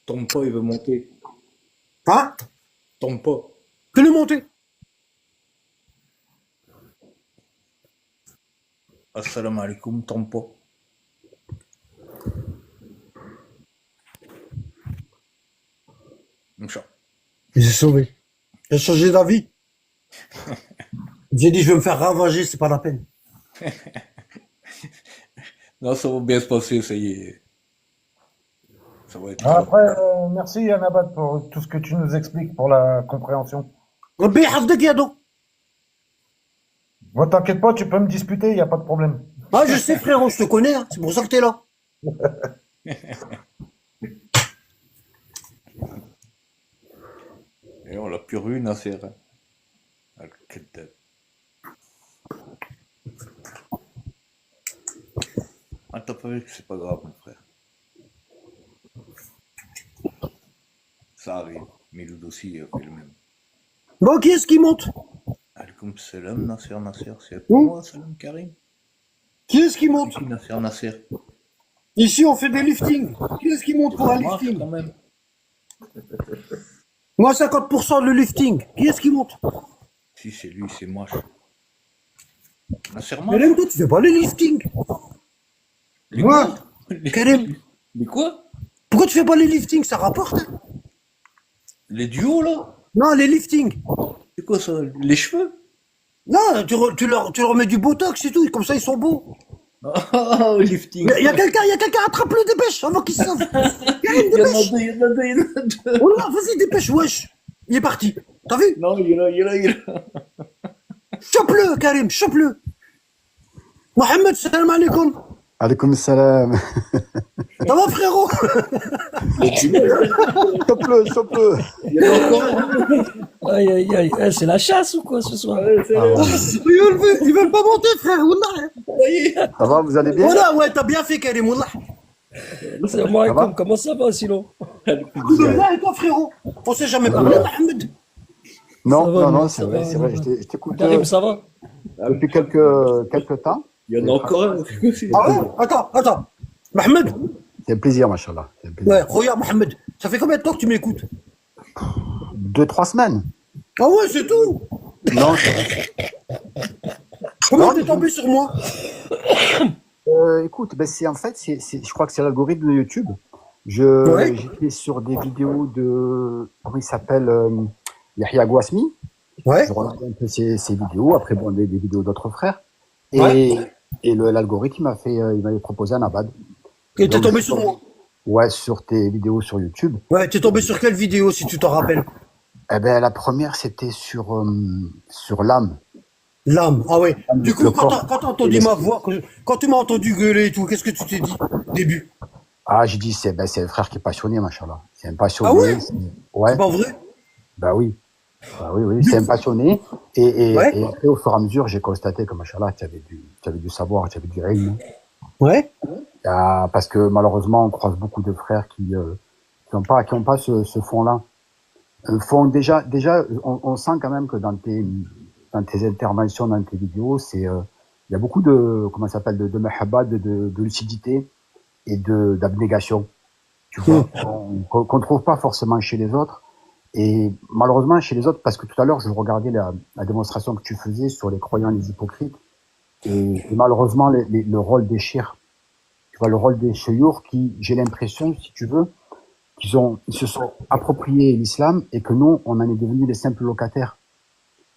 Ton pas, il veut monter. Hein? Ton pas. Fais-le monter. Assalamu alaikum, ton pas. Mcha. J'ai sauvé. J'ai changé d'avis. J'ai dit, je vais me faire ravager, c'est pas la peine. Non, ça va bien se passer, ça y est. Ça va être calme. Après, merci Anabat pour tout ce que tu nous expliques pour la compréhension. ربي يحفظك يا دو. Moi, t'inquiète pas, tu peux me disputer, il n'y a pas de problème. Ah, je sais, frérot, je te connais, hein. C'est pour ça que t'es là. Et on l'a plus revu, Nasser. Al-Kaddab. Ah, t'as pas vu que c'est pas grave, mon frère. Ça arrive. Mais le dossier a fait le même. Bon, qui est-ce qui monte? Alaikum salam, Nasser, Nasser. C'est pour moi, salam Karim. Qui est-ce qui monte? C'est qui, Nasser, Nasser? Ici, on fait des liftings. Qui est-ce qui monte pour un Ça marche lifting? quand même. Moi, 50% le lifting. Qui est-ce qui monte? Si c'est lui, c'est moche. Nasser, Mais moche. même toi, tu fais pas les liftings. Les Moi, quoi? Karim, Les quoi? pourquoi tu fais pas les liftings? Ça rapporte, hein? Les duos, là? Non, les liftings. C'est quoi ça? Les cheveux? Non, tu leur mets du botox et tout, comme ça ils sont beaux. Oh, lifting. Il y a quelqu'un, attrape-le, dépêche, avant qu'il se sauve. Karim, Il y en a dépêche. deux, il y en a deux, il y en a deux. Oh là, vas-y, dépêche, wesh. Il est parti. T'as vu? Non, il est là, il est là, il est là. Chope-le, Karim, chope-le. Mohamed, salam alaikum. Alaikum salam. Ça va, frérot? Chope-le, chope-le. Il y en a encore un. Aïe, aïe, aïe. Eh, c'est la chasse ou quoi ce soir? Ils veulent pas monter, frère, wallah. Ça va, vous allez bien? Voilà, ouais, t'as bien fait, Karim, wallah. Salam alaikum, va comment ça va sinon? Alhamdoulilah, et toi, frérot? On s'est jamais parlé, Mohamed. Non, Ça va, non, non, nous, c'est ça vrai, va, c'est vrai. nous. Je t'écoute Karim, ça va? depuis quelques temps. Il y en a encore un. Ah ouais? Attends. Mohamed? C'est un plaisir, machallah. C'est un plaisir. Ouais, regarde, Mohamed. Ça fait combien de temps que tu m'écoutes? 2-3 semaines. Ah ouais, c'est tout. Non, c'est vrai. Comment Non, t'es tombé sur moi? Écoute, ben c'est en fait, je crois que c'est l'algorithme de YouTube. Ouais. J'étais sur des vidéos de, comment il s'appelle, Yahya Gouasmi. Ouais. Je regardais un peu ses vidéos. Après, bon, des vidéos d'autres frères. Et, Ouais. et l'algorithme il m'avait proposé un abad. Et t'es Donc, tombé sur moi. Ouais, sur tes vidéos sur YouTube. Ouais, t'es tombé sur quelle vidéo, si tu t'en rappelles? Eh ben, la première, c'était sur l'âme. L'âme. Ah ouais. Du coup, Le quand corps. t'as entendu ma voix, quand tu m'as entendu gueuler et tout, qu'est-ce que tu t'es dit? Début. Ah, j'ai dit, c'est un frère qui est passionné, machallah. C'est un passionné. Ah ouais? Ouais. C'est pas vrai? Bah oui. Bah oui, oui. C'est un passionné. Ouais. Et après, au fur et à mesure, j'ai constaté que, machallah, tu avais du savoir, tu avais du ilm. Ouais. Ah, parce que, malheureusement, on croise beaucoup de frères qui ont pas ce fond-là. Un fond, déjà, on sent quand même que dans tes interventions, dans tes vidéos, il y a beaucoup de, comment ça s'appelle, de mahabba, de lucidité et d'abnégation. Tu vois, qu'on trouve pas forcément chez les autres. Et malheureusement, chez les autres, parce que tout à l'heure, je regardais la démonstration que tu faisais sur les croyants, les hypocrites. Et malheureusement, le rôle des chirs. Tu vois, le rôle des chouyours qui, j'ai l'impression, si tu veux, ils se sont appropriés l'islam et que nous, on en est devenus des simples locataires.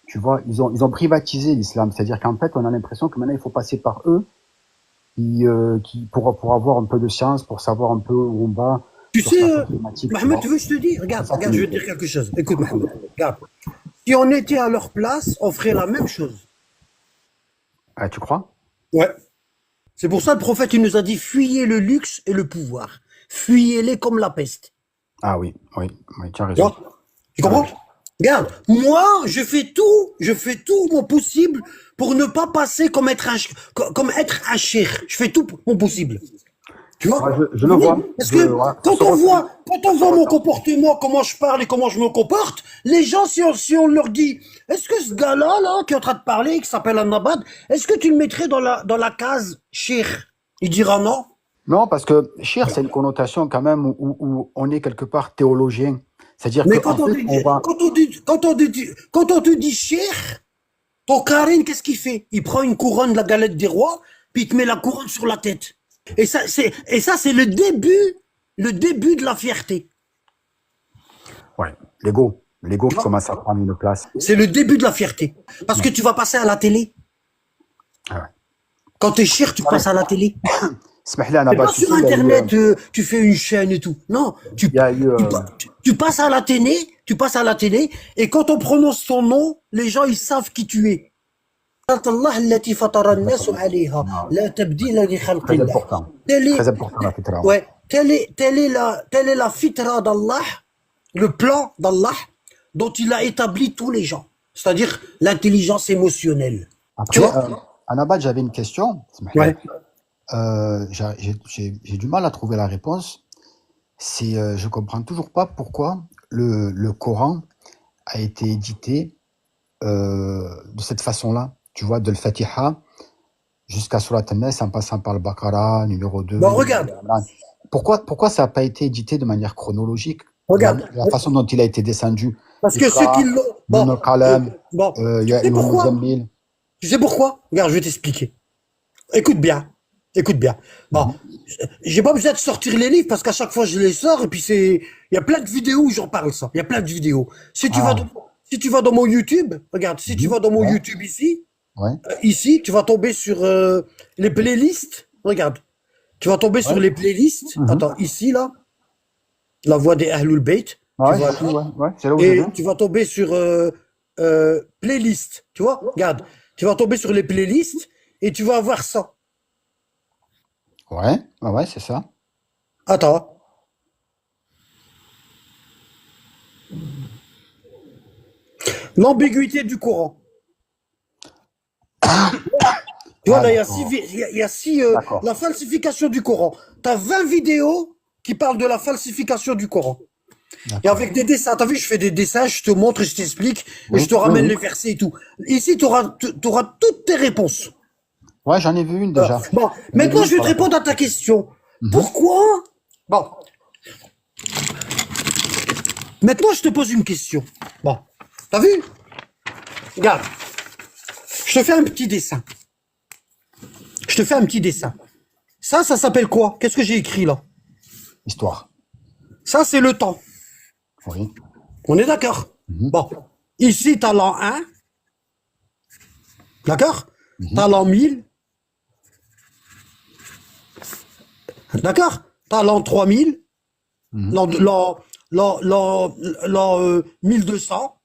Tu vois, ils ont privatisé l'islam. C'est-à-dire qu'en fait, on a l'impression que maintenant, il faut passer par eux pour avoir un peu de science, pour savoir un peu où on va Tu sur sais, certaines thématiques. Tu Mohamed, vois. tu veux que je te dise? Regarde, je vais te dire quelque chose. Écoute, Mohamed, regarde. Si on était à leur place, on ferait la même chose. Ah, tu crois? Ouais. C'est pour ça le prophète, il nous a dit, fuyez le luxe et le pouvoir. Fuyez-les comme la peste. Ah oui, oui, tu as Tu raison. vois? Tu comprends? Regarde, moi, je fais tout mon possible pour ne pas passer comme être un cheikh. Je fais tout mon possible. Tu vois? Ouais, je le vois. Parce que Ouais, quand on voit mon comportement, comment je parle et comment je me comporte, les gens, si on leur dit, est-ce que ce gars-là, là, qui est en train de parler, qui s'appelle Annabad, est-ce que tu le mettrais dans la case cheikh? Il dira non. Non, parce que shir, c'est une connotation quand même où on est quelque part théologien. C'est-à-dire Mais qu'en fait, on va... quand on te dit cher, ton Karim, qu'est-ce qu'il fait? Il prend une couronne de la galette des rois, puis il te met la couronne sur la tête. Et ça, c'est le début de la fierté. Ouais, l'ego qui commence à prendre une place. C'est le début de la fierté. Parce que tu vas passer à la télé. Ah ouais. Quand t'es cher, tu passes à la télé. Smahli, on a C'est pas pas sur il y a eu, Internet, tu fais une chaîne et tout. Non, il y a eu, tu passes à la télé, et quand on prononce ton nom, les gens, ils savent qui tu es. Allah allati fatara an-nas 'alayha, la tabdila li khalqi très Allah. important. Telle Très est, important la fitra. ouais, telle est la fitra d'Allah, le plan d'Allah, dont il a établi tous les gens. C'est-à-dire l'intelligence émotionnelle. Tu Après, vois? Anabad, j'avais une question. Smahli. Ouais. J'ai du mal à trouver la réponse. C'est, je comprends toujours pas pourquoi le Coran a été édité de cette façon-là. Tu vois, de l'Fatiha jusqu'à Surat An-Nas en passant par le Baqarah, numéro 2. Bon, regarde. Pourquoi ça n'a pas été édité de manière chronologique? Regarde. La façon dont il a été descendu. Parce que ceux qui l'ont. Ibn Qalam, Bon, il y a tu sais Ibn pourquoi? Muzammil. Tu sais pourquoi? Regarde, je vais t'expliquer. Écoute bien. Écoute bien. Bon, j'ai pas besoin de sortir les livres parce qu'à chaque fois je les sors et puis il y a plein de vidéos où j'en parle ça. Il y a plein de vidéos. Si tu vas dans mon YouTube, regarde, si tu vas dans mon Ouais. YouTube ici, Ouais. ici, tu vas tomber sur les playlists. Regarde. Tu vas tomber sur les playlists. Attends, ici, là. La voix des Ahlul Bayt. Ouais, Tu vois, c'est ouais, ouais, c'est là où je et vais. tu vas tomber sur playlist. Tu vois? Regarde. Tu vas tomber sur les playlists et tu vas avoir ça. Ouais, c'est ça. Attends. L'ambiguïté du Coran. Tu vois, là, il y a d'accord. il y a six, D'accord. la falsification du Coran. Tu as 20 vidéos qui parlent de la falsification du Coran. Et D'accord. avec des dessins. T'as vu, je fais des dessins, je te montre, je t'explique, et Oui, je te oui, ramène oui. les versets et tout. Ici, tu auras toutes tes réponses. Ouais, j'en ai vu une déjà. Bon, J'en ai vu maintenant, une je vais sur te la répondre à ta question. Mhm. Pourquoi? Bon. Maintenant, je te pose une question. Bon. T'as vu? Regarde. Je te fais un petit dessin. Je te fais un petit dessin. Ça s'appelle quoi? Qu'est-ce que j'ai écrit là? Histoire. Ça, c'est le temps. Oui. On est d'accord? Bon. Ici, t'as l'an 1. D'accord? T'as l'an 1000. D'accord? T'as l'an 3000. L'an 1200.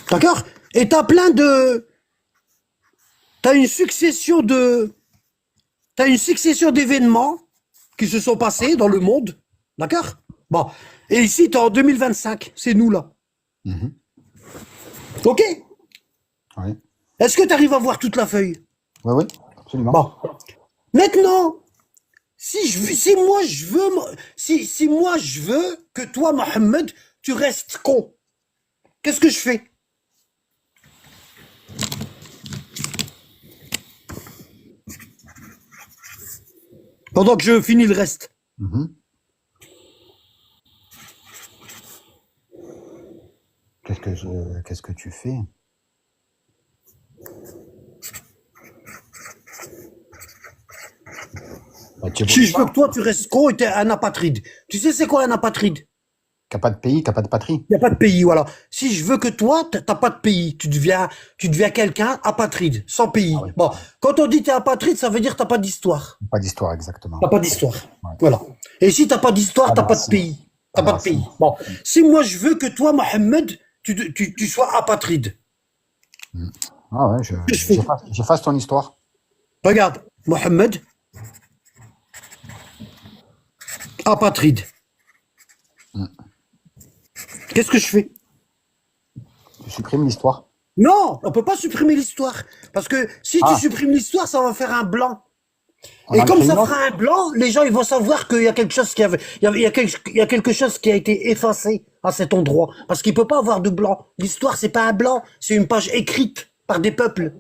D'accord? Et t'as plein de... T'as une succession d'événements qui se sont passés dans le monde. D'accord? Bon. Et ici, t'es en 2025. C'est nous, là. OK? Oui. Est-ce que tu arrives à voir toute la feuille? Oui, absolument. Bon. Maintenant, si moi je veux que toi, Mohamed, tu restes con, qu'est-ce que je fais? Pendant que je finis le reste. Qu'est-ce que tu fais? Bah, tu Si je veux que toi, tu restes con et t'es un apatride. Tu sais c'est quoi un apatride? n'as pas de pays, t'as pas de patrie. Il n'y a pas de pays, voilà. Si je veux que toi, t'as pas de pays, tu deviens quelqu'un apatride, sans pays. oui. Bon, quand on dit t'es apatride, ça veut dire t'as pas d'histoire. Pas d'histoire, exactement. T'as pas d'histoire. Voilà. Et si t'as pas d'histoire, Pas de t'as pas de racine. pays. T'as Pas de pas de pays. racine. Bon. Si moi je veux que toi, Mohamed, tu sois apatride. Ah ouais, que je fais j'efface ton histoire. Regarde, Mohamed, apatride. Qu'est-ce que je fais? Tu supprimes l'histoire. Non, on peut pas supprimer l'histoire. Parce que si tu supprimes l'histoire, ça va faire un blanc. On Et en comme crée ça une autre. fera un blanc, les gens ils vont savoir qu'il y a quelque chose il y a quelque chose qui a été effacé à cet endroit. Parce qu'il peut pas avoir de blanc. L'histoire, c'est pas un blanc, c'est une page écrite par des peuples.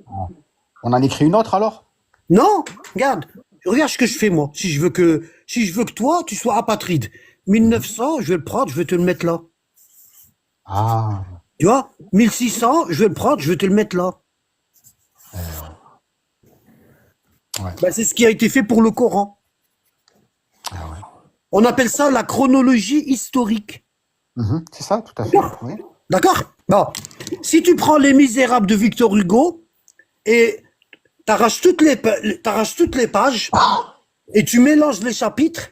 On en écrit une autre alors? Non, regarde ce que je fais moi. Si je veux que toi, tu sois apatride. 1900, je vais le prendre, je vais te le mettre là. Ah, Tu vois? 1600, je vais le prendre, je vais te le mettre là. ouais. Ben, c'est ce qui a été fait pour le Coran. Ah ouais. On appelle ça la chronologie historique. C'est ça, tout à fait. Oui. D'accord? Bon. Si tu prends Les Misérables de Victor Hugo et t'arraches toutes les pages et tu mélanges les chapitres,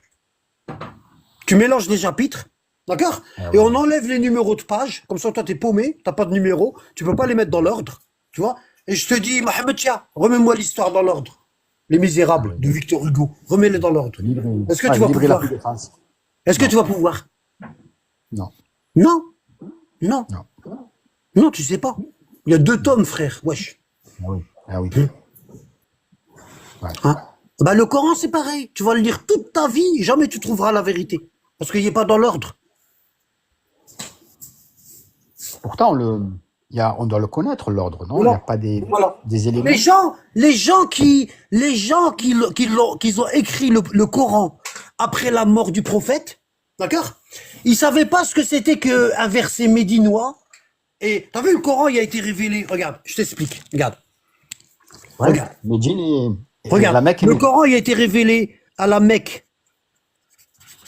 d'accord? Et on enlève les numéros de pages, comme ça toi t'es paumé, t'as pas de numéro, tu peux pas les mettre dans l'ordre, tu vois? Et je te dis, Mohamed, tiens, remets-moi l'histoire dans l'ordre. Les Misérables de Victor Hugo, remets-les dans l'ordre. Est-ce que tu vas livrer la pouvoir? plus défense. Est-ce que tu vas pouvoir? Non. Non, non, Non. non, tu sais pas. Il y a 2 tomes, frère, wesh. Ah oui. Ah oui. Ouais. Hein? Bah, le Coran, c'est pareil. Tu vas le lire toute ta vie, jamais tu trouveras la vérité. Parce qu'il n'est pas dans l'ordre. Pourtant, on doit le connaître, l'ordre, non? Il n'y Voilà. a pas Voilà. des éléments. Les gens qui ont écrit le Coran après la mort du prophète, d'accord? Ils savaient pas ce que c'était qu'un verset médinois. Et t'as vu, le Coran, il a été révélé. Regarde, je t'explique. Regarde. Ouais, Regarde. Médine et Regarde. la Mecque. Le Coran, il a été révélé à la Mecque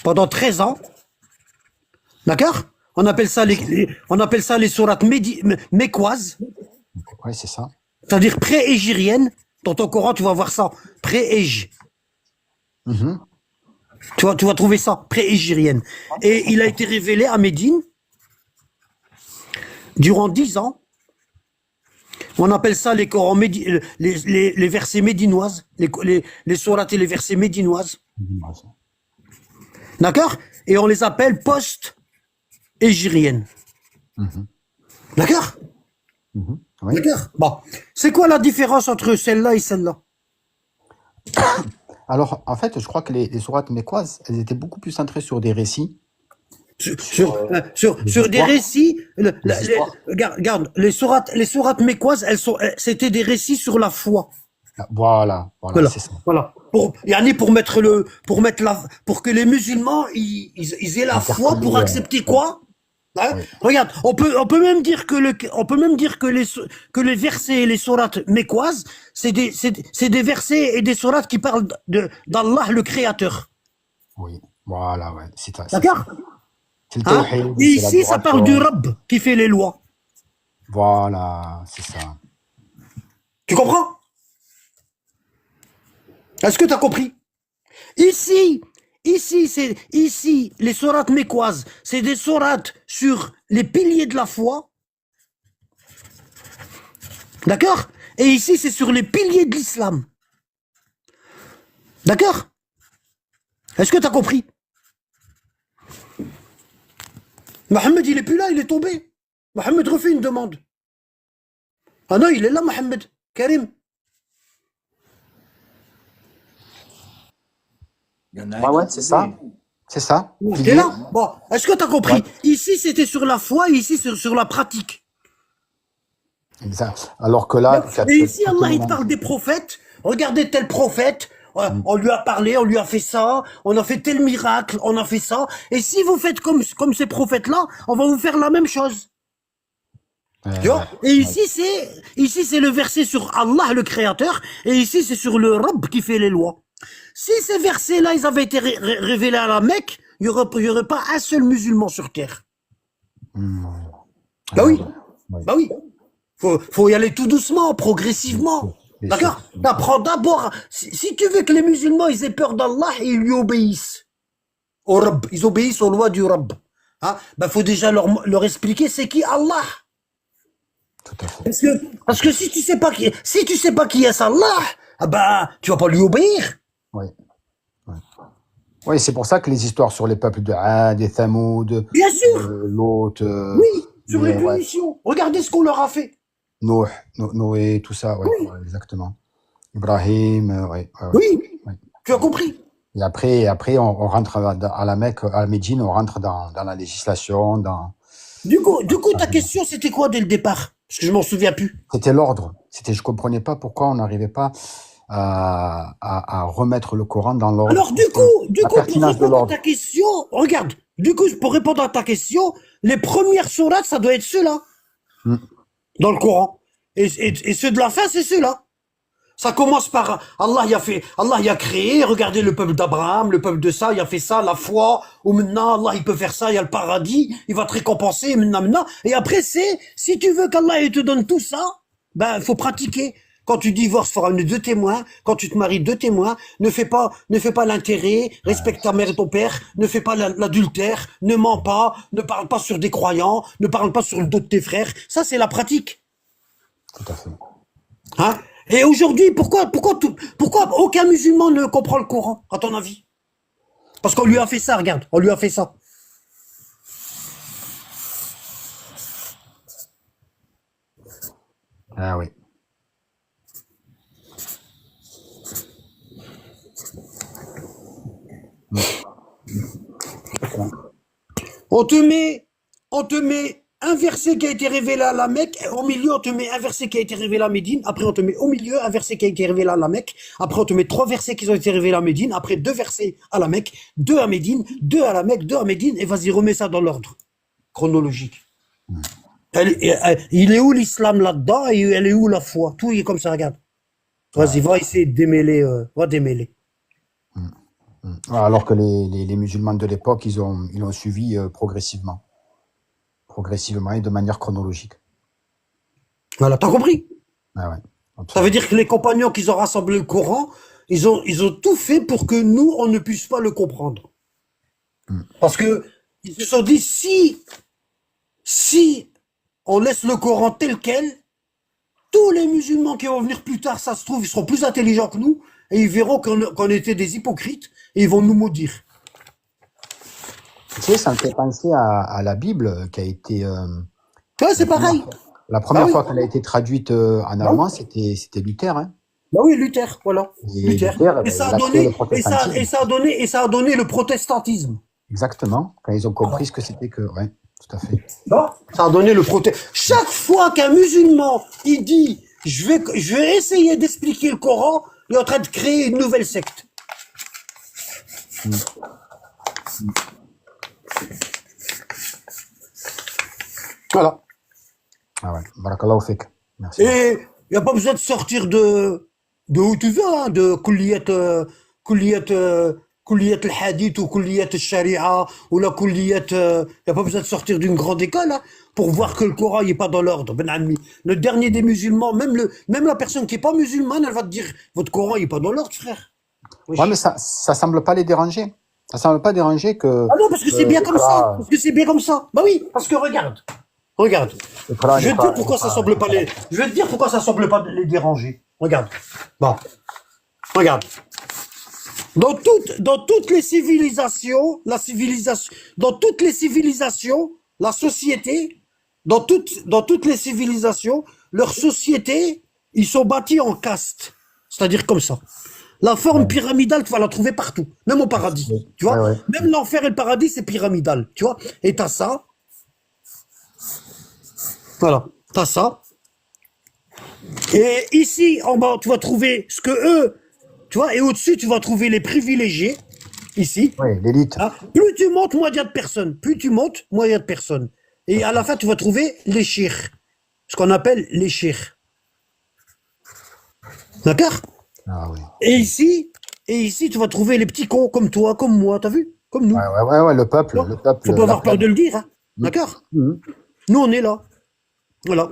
pendant 13 ans. D'accord? On appelle ça les sourates mécoises, Ouais, c'est ça. c'est-à-dire pré-égiriennes. Dans ton Coran, tu vas voir ça. Pré-égi. Tu vas trouver ça. Pré-égirienne. Et il a été révélé à Médine durant 10 ans. On appelle ça les Corans les versets médinoises, les sourates et les versets médinoises. D'accord? Et on les appelle post-égiriennes. D'accord? Oui. D'accord? Bon. C'est quoi la différence entre celle-là et celle-là? Alors, en fait, je crois que les sourates mécoises, elles étaient beaucoup plus centrées sur des récits. Sur des histoires. récits, histoires. regarde, les sourates mécoises, c'était des récits sur la foi. Voilà, Voilà, c'est ça. voilà. Pour que les musulmans, ils aient la foi pour accepter quoi? Hein? Oui. Regarde, on peut même dire que les versets et les sourates mécoises, c'est des versets et des sourates qui parlent d'Allah le Créateur. Oui, voilà, ouais. C'est ça. D'accord? C'est le Hein? tawhid, Et c'est ici, ça parle du l'adoration. Rabb qui fait les lois. Voilà, c'est ça. Tu comprends? Est-ce que tu as compris? Ici, les sourates mécoises, c'est des sourates sur les piliers de la foi. D'accord? Et ici, c'est sur les piliers de l'islam. D'accord? Est-ce que tu as compris? Mohamed, il est plus là, il est tombé. Mohamed refait une demande. Ah non, il est là, Mohamed. Karim. Il y en a Ouais, un ouais, qui c'est est ça. tombé. C'est ça. T'es là? Bon, est-ce que tu as compris? Ouais. Ici, c'était sur la foi, et ici, c'est sur la pratique. Exact. Alors que là, Et ici, Allah, il te parle des prophètes. Regardez tel prophète. On lui a parlé, on lui a fait ça, on a fait tel miracle, on a fait ça. Et si vous faites comme ces prophètes-là, on va vous faire la même chose. Tu vois? Et ici, c'est le verset sur Allah, le Créateur. Et ici, c'est sur le Rabb qui fait les lois. Si ces versets-là, ils avaient été révélés à la Mecque, il y aurait pas un seul musulman sur terre. Bah oui. Ouais. Bah oui. Faut y aller tout doucement, progressivement. Bien D'accord? sûr. T'apprends d'abord, si tu veux que les musulmans, ils aient peur d'Allah, ils lui obéissent. Au Rabb. Ils obéissent aux lois du Rabb. Hein? Bah, faut déjà leur expliquer c'est qui Allah. Tout à fait. Parce que si tu sais pas qui est Allah, ah bah, tu vas pas lui obéir. Oui. Ouais. Oui, c'est pour ça que les histoires sur les peuples de Ad et Thamoud, Bien sûr. Lot, Oui. Sur les ouais. punitions. Regardez ce qu'on leur a fait. Noé, tout ça, ouais, Oui. ouais, exactement. Ibrahim, ouais. Oui. Ouais. Tu as compris? Et après, on rentre à la Mecque, à la Médine, on rentre dans la législation, Du coup, ta question, c'était quoi dès le départ? Parce que je m'en souviens plus. C'était l'ordre. Je comprenais pas pourquoi on n'arrivait pas. à remettre le Coran dans l'ordre. Alors, du coup, La pour pertinence de répondre à l'ordre. ta question, regarde, du coup, pour répondre à ta question, les premières sourates, ça doit être ceux-là, Hmm. dans le Coran. Et ceux de la fin, c'est ceux-là. Ça commence par Allah il a créé, regardez le peuple d'Abraham, le peuple de ça, il a fait ça, la foi, ou maintenant Allah il peut faire ça, il y a le paradis, il va te récompenser, maintenant. Et après si tu veux qu'Allah il te donne tout ça, ben faut pratiquer. Quand tu divorces, il faudra deux témoins. Quand tu te maries, deux témoins. Ne fais pas l'intérêt. Respecte ta mère et ton père. Ne fais pas l'adultère. Ne mens pas. Ne parle pas sur des croyants. Ne parle pas sur le dos de tes frères. Ça, c'est la pratique. Tout à fait. Hein? Et aujourd'hui, pourquoi aucun musulman ne comprend le Coran, à ton avis? Parce qu'on lui a fait ça, regarde, on lui a fait ça. Ah oui. On te met un verset qui a été révélé à la Mecque, et au milieu on te met un verset qui a été révélé à Médine, après on te met au milieu un verset qui a été révélé à la Mecque, après on te met trois versets qui ont été révélés à Médine, après deux versets à la Mecque, deux à Médine, deux à la Mecque, deux à Médine, et vas-y remets ça dans l'ordre chronologique. Il est où l'islam là-dedans et elle est où la foi? Tout est comme ça, regarde. Vas-y, va essayer de démêler, va démêler. Alors que les musulmans de l'époque, ils l'ont suivi progressivement et de manière chronologique. Voilà, t'as compris? Ah ouais, Ça absolument. veut dire que les compagnons qu'ils ont rassemblé le Coran, ils ont tout fait pour que nous, on ne puisse pas le comprendre. Parce que ils se sont dit, si on laisse le Coran tel quel, tous les musulmans qui vont venir plus tard, ça se trouve, ils seront plus intelligents que nous, et ils verront qu'on était des hypocrites, et ils vont nous maudire. Tu sais, ça me fait penser à la Bible qui a été Ouais, c'est la première pareil. fois, la première oui. fois qu'elle a été traduite en allemand, c'était Luther, hein. Bah oui, Luther, voilà. Et Luther. Luther, Et ça a il a créé le donné, protestantisme. et ça a donné le protestantisme. Exactement. Quand ils ont compris ce que c'était que, ouais, tout à fait. Non, ça a donné le protestantisme. Chaque fois qu'un musulman, il dit, je vais essayer d'expliquer le Coran, il est en train de créer une nouvelle secte. Voilà. Ah ouais. Barakallahu fik. Merci. Et il n'y a pas besoin de sortir de où tu veux, hein, de kulliyat al-hadith ou kulliyat al-sharia ou la kulliyat. Il n'y a pas besoin de sortir d'une grande école hein, pour voir que le Coran n'est pas dans l'ordre. Ben ami, le dernier des musulmans, même la personne qui n'est pas musulmane, elle va te dire votre Coran n'est pas dans l'ordre, frère. Oui. Ouais, mais ça semble pas les déranger. Ça semble pas déranger que, Ah non, parce que c'est bien comme ça. Iqra, Parce que c'est bien comme ça. Bah oui, parce que regarde. Iqra, Je vais te dire Iqra, pourquoi ça Iqra, semble pas Iqra. je vais te dire pourquoi ça semble pas les déranger. Regarde. Bon. Regarde. Dans toutes les civilisations, dans toutes les civilisations, la société, dans toutes les civilisations, leurs sociétés, ils sont bâtis en castes. C'est-à-dire comme ça. La forme pyramidale, tu vas la trouver partout, même au paradis. Tu vois, Ouais. même l'enfer et le paradis, c'est pyramidal. Tu vois, et t'as ça. Voilà, t'as ça. Et ici, en bas, tu vas trouver ce que eux, tu vois, et au-dessus, tu vas trouver les privilégiés, ici. Ouais, l'élite. Hein. Plus tu montes, moins il y a de personnes. Plus tu montes, moins il y a de personnes. Et à la fin, tu vas trouver les chirs. Ce qu'on appelle les chirs. D'accord? Ah oui. Et ici, tu vas trouver les petits cons comme toi, comme moi, t'as vu? Comme nous. Ouais, le peuple, Non, le peuple. faut pas avoir peur de le dire, hein. D'accord? Nous, on est là. Voilà.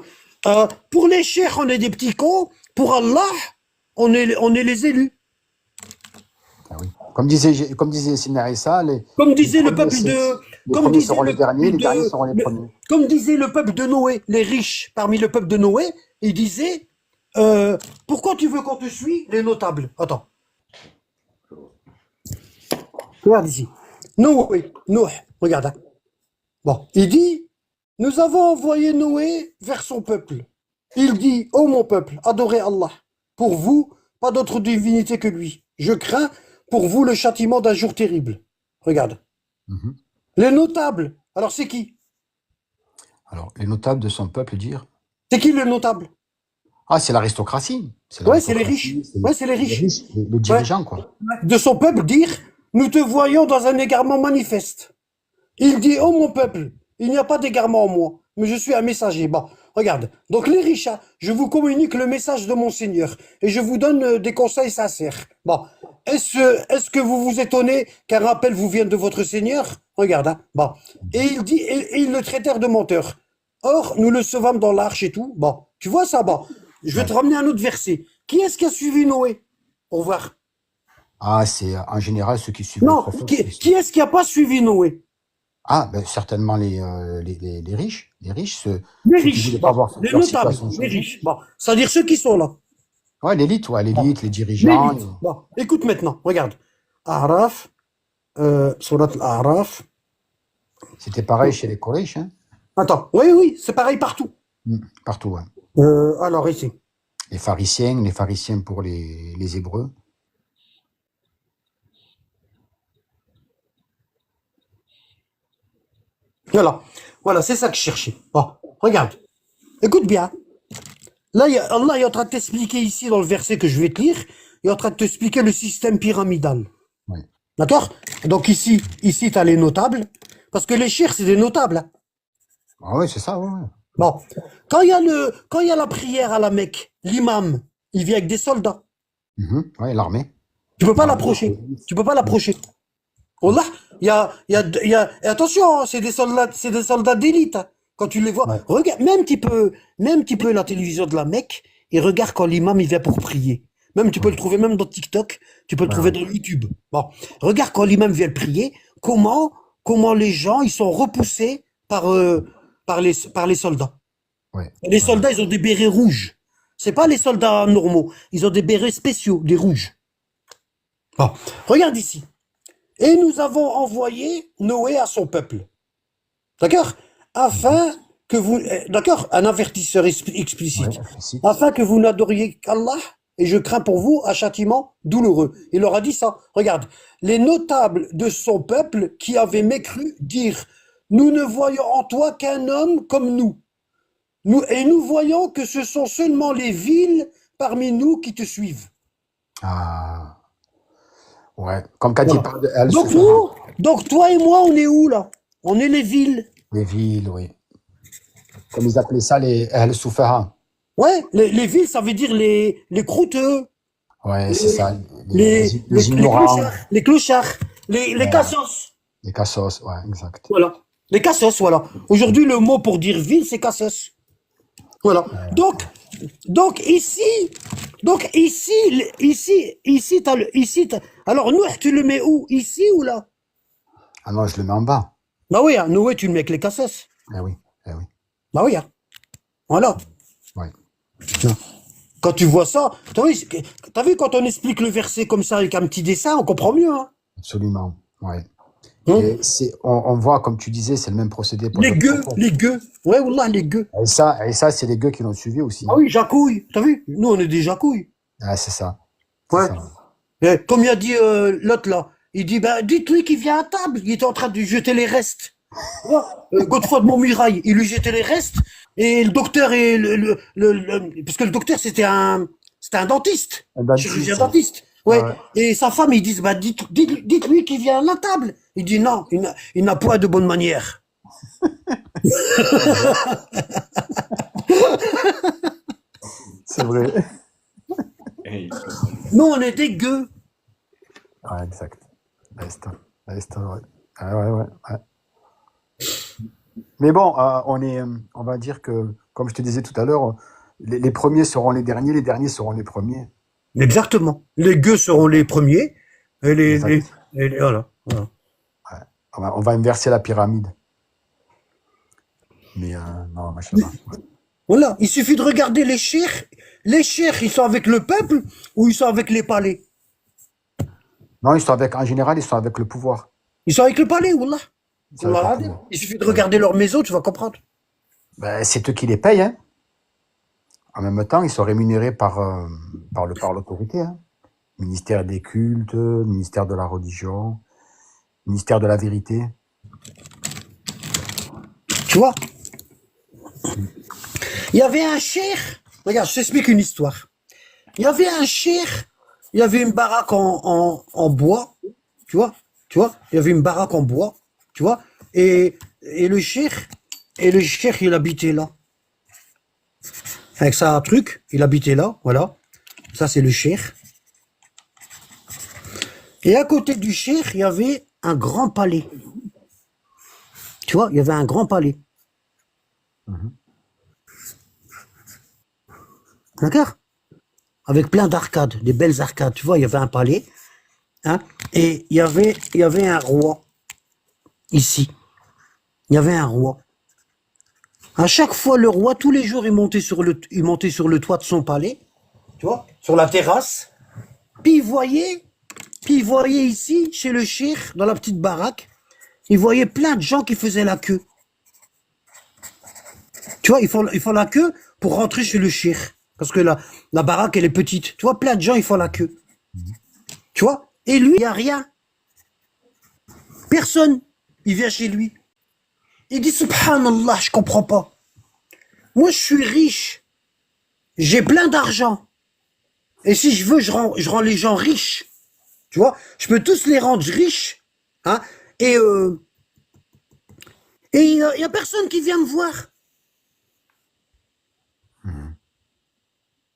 Pour les cheikhs, on est des petits cons. Pour Allah, on est les élus. Ah oui. Comme disait Sina Issa, Comme disait le peuple premiers, de, les comme premiers disait seront le les derniers, peuple les derniers de, seront les premiers. comme disait le peuple de Noé, les riches parmi le peuple de Noé, il disait, pourquoi tu veux qu'on te suive, les notables? Attends. Regarde ici. Noé, regarde. Hein. Bon, il dit, nous avons envoyé Noé vers son peuple. Il dit, ô mon peuple, adorez Allah. Pour vous, pas d'autre divinité que lui. Je crains pour vous le châtiment d'un jour terrible. Regarde. Mhm. Les notables. Alors c'est qui? Alors, les notables de son peuple dire. C'est qui le notable? Ah, c'est l'aristocratie. C'est Ouais, c'est les riches. l'aristocratie, Ouais, c'est les les riches. riches, les Ouais. dirigeants, quoi. De son peuple dire, nous te voyons dans un égarement manifeste. Il dit, oh mon peuple, il n'y a pas d'égarement en moi, mais je suis un messager. Bon, regarde. Donc les riches, hein, je vous communique le message de mon Seigneur et je vous donne des conseils sincères. Bon, est-ce que vous vous étonnez qu'un rappel vous vienne de votre Seigneur? Regarde, hein. Bon. Et il dit, et ils le traitèrent de menteur. Or, nous le sauvâmes dans l'arche et tout. Bon, tu vois ça? Bon, je vais te Ouais. ramener un autre verset. Qui est-ce qui a suivi Noé? Pour voir. Ah, c'est en général ceux qui suivent le Non, prophète. qui est-ce qui n'a pas suivi Noé? Ah, ben, certainement les riches. Les riches, ceux Les qui riches, voulaient pas bon, voir les leur notables, situation les changer. riches. Bon, c'est-à-dire ceux qui sont là. Ouais, l'élite, Bon, les dirigeants. l'élite. Bon, écoute maintenant, regarde. Araf, Surat al-A'raf. C'était pareil chez les Quraysh, hein. Attends, oui, c'est pareil partout. Partout, ouais. Alors ici. Les pharisiens pour les Hébreux. Voilà, c'est ça que je cherchais. Bon, regarde. Écoute bien. Là, Allah est en train de t'expliquer ici, dans le verset que je vais te lire, il est en train de t'expliquer le système pyramidal. Ouais. D'accord? Donc ici, tu as les notables, parce que les chirs, c'est des notables, hein. Ah ouais, c'est ça, ouais. Bon, quand il y a la prière à la Mecque, l'imam, il vient avec des soldats. Ouais, l'armée. Tu peux pas L'armée. l'approcher. Tu peux pas l'approcher. Wallah, et attention, hein, c'est des soldats d'élite, hein. Quand tu les vois, Ouais. regarde, même tu peux la télévision de la Mecque et regarde quand l'imam il vient pour prier. Même tu peux le trouver même dans TikTok, tu peux le Ouais, trouver ouais. dans YouTube. Bon, regarde quand l'imam vient prier, comment les gens ils sont repoussés par les soldats. Ouais. Les Ouais. soldats ils ont des bérets rouges. C'est pas les soldats normaux, ils ont des bérets spéciaux, des rouges. Bon, regarde ici. Et nous avons envoyé Noé à son peuple. D'accord? Afin que vous, d'accord? Un avertisseur explicite. Ouais, explicite. Afin que vous n'adoriez qu'Allah, et je crains pour vous un châtiment douloureux. Il leur a dit ça. Regarde. Les notables de son peuple qui avaient mécru dirent, nous ne voyons en toi qu'un homme comme nous. Et nous voyons que ce sont seulement les villes parmi nous qui te suivent. Ah, ouais. Comme quand il Voilà. parle de El Donc Soufara. nous, donc toi et moi, on est où là? On est les villes. Les villes, oui. Comme ils appelaient ça, les El Soufara. Ouais, les villes, ça veut dire les croûteux, Ouais, c'est ça. les Ignorants. clochards, les Voilà. cassos. Les cassos, ouais, exact. Voilà. Les cassos, voilà. Aujourd'hui, le mot pour dire ville, c'est cassos. Voilà. Donc ici, alors nous, tu le mets où? Ici ou là? Ah non, je le mets en bas. Bah oui, hein, Noé, tu le mets avec les cassos. Eh oui, eh oui. Bah oui, hein. Voilà. Ouais. Quand tu vois ça, t'as vu quand on explique le verset comme ça avec un petit dessin, on comprend mieux, hein. Absolument. Ouais. Hein? Et on voit, comme tu disais, c'est le même procédé pour d'autres prophètes. Les gueux. Ouais, wallah, les gueux. Et ça, c'est les gueux qui l'ont suivi aussi. Ah oui, jacouille. T'as vu? Nous, on est des jacouilles. Ah, c'est ça. C'est Ouais. ça. Comme il a dit l'autre là, il dit, ben, dites-lui qu'il vient à table. Il était en train de lui jeter les restes. Godefroy de Montmirail, il lui jetait les restes. Et le docteur et parce que le docteur c'était un dentiste, Un dentiste, chirurgien ouais. dentiste. Ouais. Ouais. Et sa femme, ils disent, bah, dites-lui qu'il vient à la table. Il dit non, il n'a pas de bonne manière. C'est vrai. Nous, on est des gueux. Ouais, exact. Ouais, ouais. Ah, ouais. Mais bon, on va dire que, comme je te disais tout à l'heure, les premiers seront les derniers seront les premiers. Exactement. Les gueux seront les premiers. Et Exact. voilà. On va inverser la pyramide. Mais non, machallah. Ouais. Voilà. Il suffit de regarder les cheikhs. Les cheikhs, ils sont avec le peuple ou ils sont avec les palais? Non, en général, ils sont avec le pouvoir. Ils sont avec le palais, wallah. Ils sont avec le Wallah, pouvoir. il suffit de regarder leur maison, tu vas comprendre. Ben, c'est eux qui les payent, hein. En même temps, ils sont rémunérés par l'autorité, hein. Ministère des cultes, ministère de la religion, ministère de la vérité. Tu vois? Il y avait un cheikh, Regarde, je t'explique une histoire. Il y avait un cheikh, il y avait une baraque en bois, tu vois, il y avait une baraque en bois, tu vois, et le cheikh, il habitait là. Avec ça, un truc, il habitait là, voilà. Ça, c'est le cheikh. Et à côté du cheikh, il y avait un grand palais. Tu vois, il y avait un grand palais. D'accord? Avec plein d'arcades, des belles arcades. Tu vois, il y avait un palais, hein, et il y avait un roi, ici. Il y avait un roi. À chaque fois, le roi, tous les jours, il montait sur le toit de son palais, tu vois, sur la terrasse. Puis il voyait ici, chez le cheikh, dans la petite baraque, il voyait plein de gens qui faisaient la queue. Tu vois, ils font la queue pour rentrer chez le cheikh. Parce que la baraque, elle est petite. Tu vois, plein de gens, ils font la queue. Tu vois? Et lui, il n'y a rien. Personne. Il vient chez lui. Il dit, Subhanallah, je comprends pas. Moi, je suis riche. J'ai plein d'argent. Et si je veux, je rends les gens riches. Tu vois? Je peux tous les rendre riches. Hein? Et il n'y a personne qui vient me voir.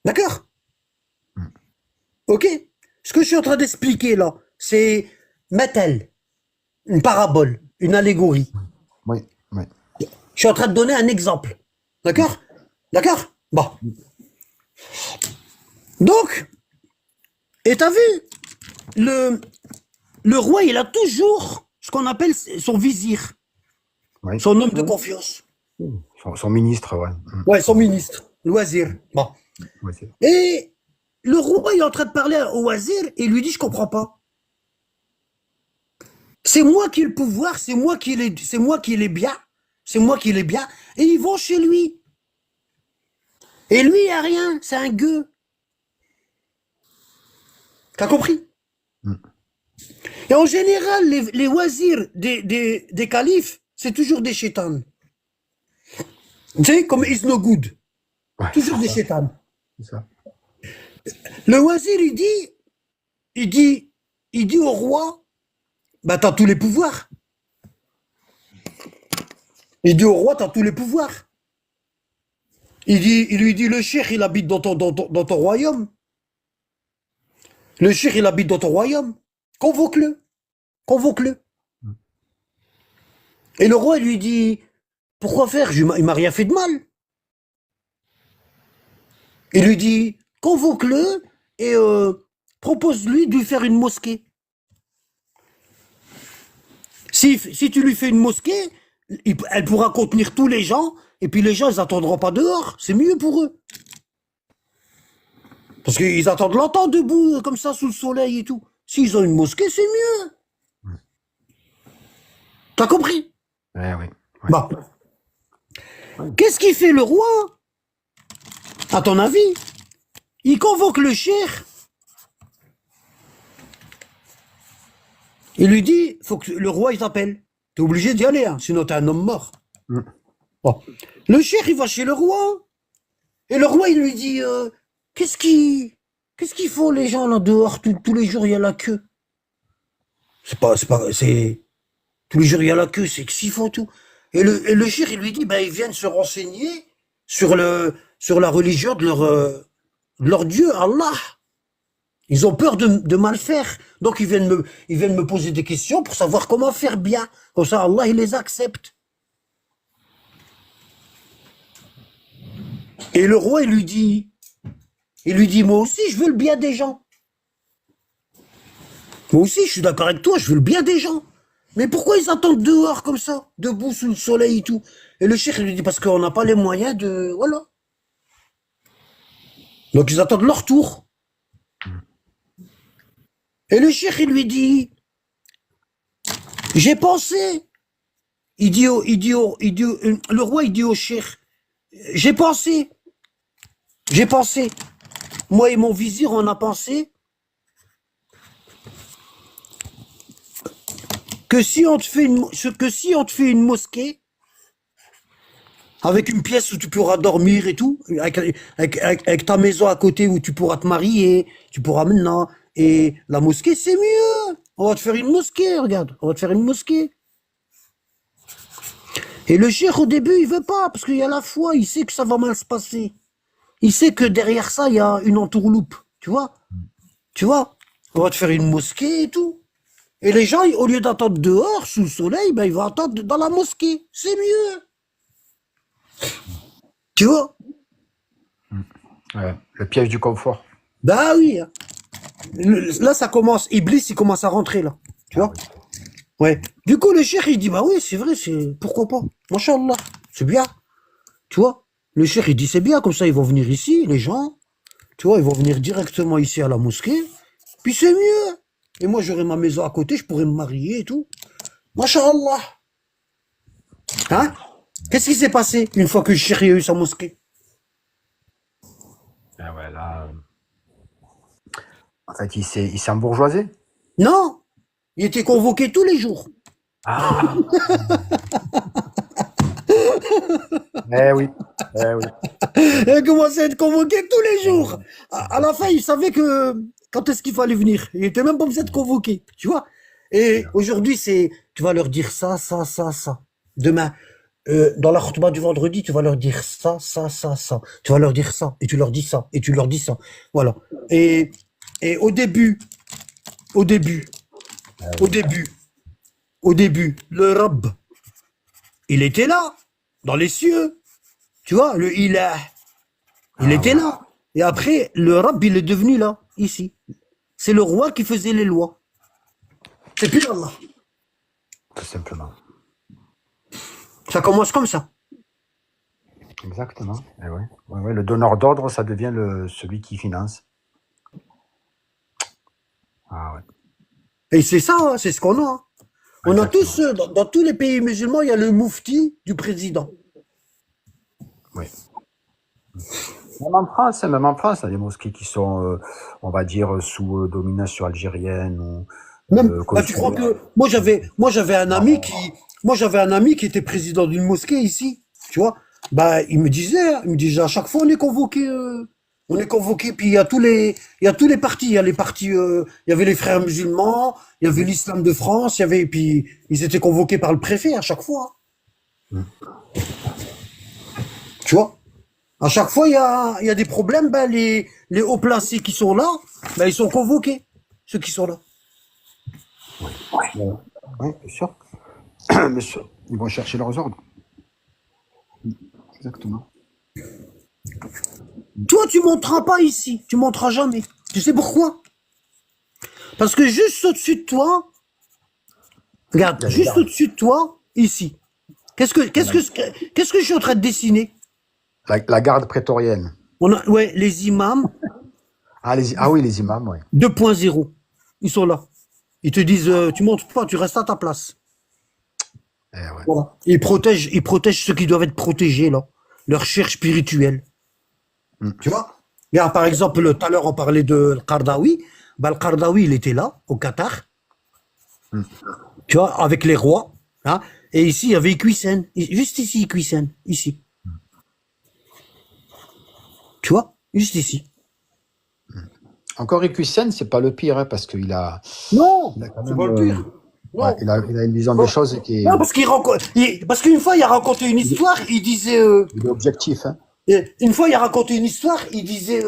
D'accord? Ok? Ce que je suis en train d'expliquer là, c'est Matal, une parabole, une allégorie. Oui, oui. Je suis en train de donner un exemple. D'accord? D'accord? Bon. Donc, et t'as vu, le roi, il a toujours ce qu'on appelle son vizir, Oui. son homme de confiance. Son ministre, ouais. Ouais, son ministre, le wazir. Bon. Ouais, c'est- Et le roi, il est en train de parler au wazir et il lui dit, je comprends pas. C'est moi qui ai le pouvoir, c'est moi qui l'ai bien, c'est moi qui l'ai bien. Et ils vont chez lui. Et lui, il n'y a rien, c'est un gueux. T'as compris? Et en général, les wazirs des califes, c'est toujours des chétans. Tu sais, comme Is No Good. Ouais, Toujours des chétans. c'est ça. Le wazir, il dit au roi, bah t'as tous les pouvoirs. Il dit au roi, t'as tous les pouvoirs. Il lui dit, le cheikh, il habite dans ton royaume. Le cheikh, il habite dans ton royaume. Convoque-le. Convoque-le. Et le roi, il lui dit, pourquoi faire? Il m'a rien fait de mal. Il lui dit, convoque-le et propose-lui de lui faire une mosquée. Si tu lui fais une mosquée, elle pourra contenir tous les gens, et puis les gens, ils attendront pas dehors. C'est mieux pour eux. Parce qu'ils attendent longtemps debout, comme ça, sous le soleil et tout. S'ils ont une mosquée, c'est mieux. T'as compris? Ouais, oui. Ouais. Bon. Qu'est-ce qu'il fait le roi? À ton avis? Il convoque le cheikh. Il lui dit, faut que le roi il t'appelle. T'es obligé d'y aller, hein, sinon t'es un homme mort. Bon. Le cheikh il va chez le roi. Et le roi il lui dit, qu'est-ce qu'ils font les gens là dehors? Tous les jours il y a la queue. Tous les jours il y a la queue, c'est que s'ils font tout. Et le cheikh il lui dit, ben ils viennent se renseigner sur la religion de leur Dieu, Allah. Ils ont peur de mal faire. Donc ils viennent me poser des questions pour savoir comment faire bien. Comme ça, Allah, il les accepte. Et le roi, il lui dit, moi aussi, je veux le bien des gens. Moi aussi, je suis d'accord avec toi, je veux le bien des gens. Mais pourquoi ils attendent dehors comme ça, debout sous le soleil et tout? Et le cheikh, il lui dit, parce qu'on n'a pas les moyens de... Voilà. Donc ils attendent leur tour. Et le cheikh, il lui dit, j'ai pensé. Le roi, il dit au cheikh, j'ai pensé. Moi et mon vizir, on a pensé que si on te fait une mosquée, avec une pièce où tu pourras dormir et tout, avec ta maison à côté où tu pourras te marier, tu pourras maintenant. Et la mosquée, c'est mieux. On va te faire une mosquée, regarde. On va te faire une mosquée. Et le cheikh, au début, il veut pas, parce qu'il y a la foi, il sait que ça va mal se passer. Il sait que derrière ça, il y a une entourloupe. Tu vois? Tu vois? On va te faire une mosquée et tout. Et les gens, au lieu d'attendre dehors, sous le soleil, ben, ils vont attendre dans la mosquée. C'est mieux. Tu vois? Ouais, le piège du confort. Bah oui. Hein. Là, ça commence. Iblis, il commence à rentrer, là. Tu vois? Ouais. Du coup, le cheikh, il dit, bah oui, c'est vrai, pourquoi pas? Machallah. C'est bien. Tu vois? Le cheikh, il dit, c'est bien, comme ça, ils vont venir ici, les gens. Tu vois, ils vont venir directement ici à la mosquée. Puis c'est mieux. Et moi, j'aurai ma maison à côté, je pourrai me marier et tout. Machallah. Hein? Qu'est-ce qui s'est passé une fois que le cheikh a eu sa mosquée? Ah ouais, là, en fait, il s'est embourgeoisé. Non. Il était convoqué tous les jours. Ah, eh oui, eh oui. Il commençait à être convoqué tous les jours. À la fin, il savait que quand est-ce qu'il fallait venir. Il était même pas besoin de convoquer, tu vois. Et aujourd'hui, tu vas leur dire ça, ça, ça, ça. Demain, dans la khutba du vendredi, tu vas leur dire ça, ça, ça, ça. Tu vas leur dire ça, et tu leur dis ça, et tu leur dis ça. Voilà. Et au début, au début, le Rabb, il était là, dans les cieux. Tu vois, le Ilah, il était là. Et après, le Rabb, il est devenu là, ici. C'est le roi qui faisait les lois. C'est plus Allah. Tout simplement. Ça commence comme ça. Exactement. Eh ouais. Ouais, ouais, le donneur d'ordre, ça devient celui qui finance. Ah ouais. Et c'est ça, hein, c'est ce qu'on a. Hein. On a tous, dans tous les pays musulmans, il y a le moufti du président. Oui. Même en France, il y a des mosquées qui sont, on va dire, sous domination algérienne ou Même, bah, tu crois consulaire. que moi j'avais un ami qui était président d'une mosquée ici, tu vois. Bah il me disait à chaque fois on est convoqué puis il y a tous les partis, il y a les partis, il y avait les frères musulmans, il y avait l'islam de France, il y avait puis ils étaient convoqués par le préfet à chaque fois, tu vois. À chaque fois il y a des problèmes, ben les hauts placés qui sont là, ben ils sont convoqués, ceux qui sont là. Oui, bien sûr. Bien sûr. Ils vont chercher leurs ordres. Exactement. Toi, tu monteras pas ici. Tu monteras jamais. Tu sais pourquoi? Parce que juste au-dessus de toi, regarde, juste au-dessus de toi, ici. Qu'est-ce que je suis en train de dessiner? La garde prétorienne. Ouais, les imams Ah oui, les imams, oui. 2.0. Ils sont là. Ils te disent, tu montes pas, tu restes à ta place. Eh ouais. Voilà. Ils protègent ceux qui doivent être protégés, là. Leur chair spirituelle. Tu vois? Regarde, par exemple, tout à l'heure, on parlait de Qardawi. Bah, le Qardawi, il était là, au Qatar. Tu vois, avec les rois. Hein? Et ici, il y avait Iqwisen. Juste ici, Iqwisen. Ici. Tu vois? Juste ici. Encore Iqwisen, c'est pas le pire, hein, parce qu'il a, Non, il a quand c'est même, pas le pire. Non. ouais, il a une vision des choses qui est, Non, parce qu'une fois, il a raconté une histoire, il disait, il est objectif, hein. une fois, il a raconté une histoire, il disait,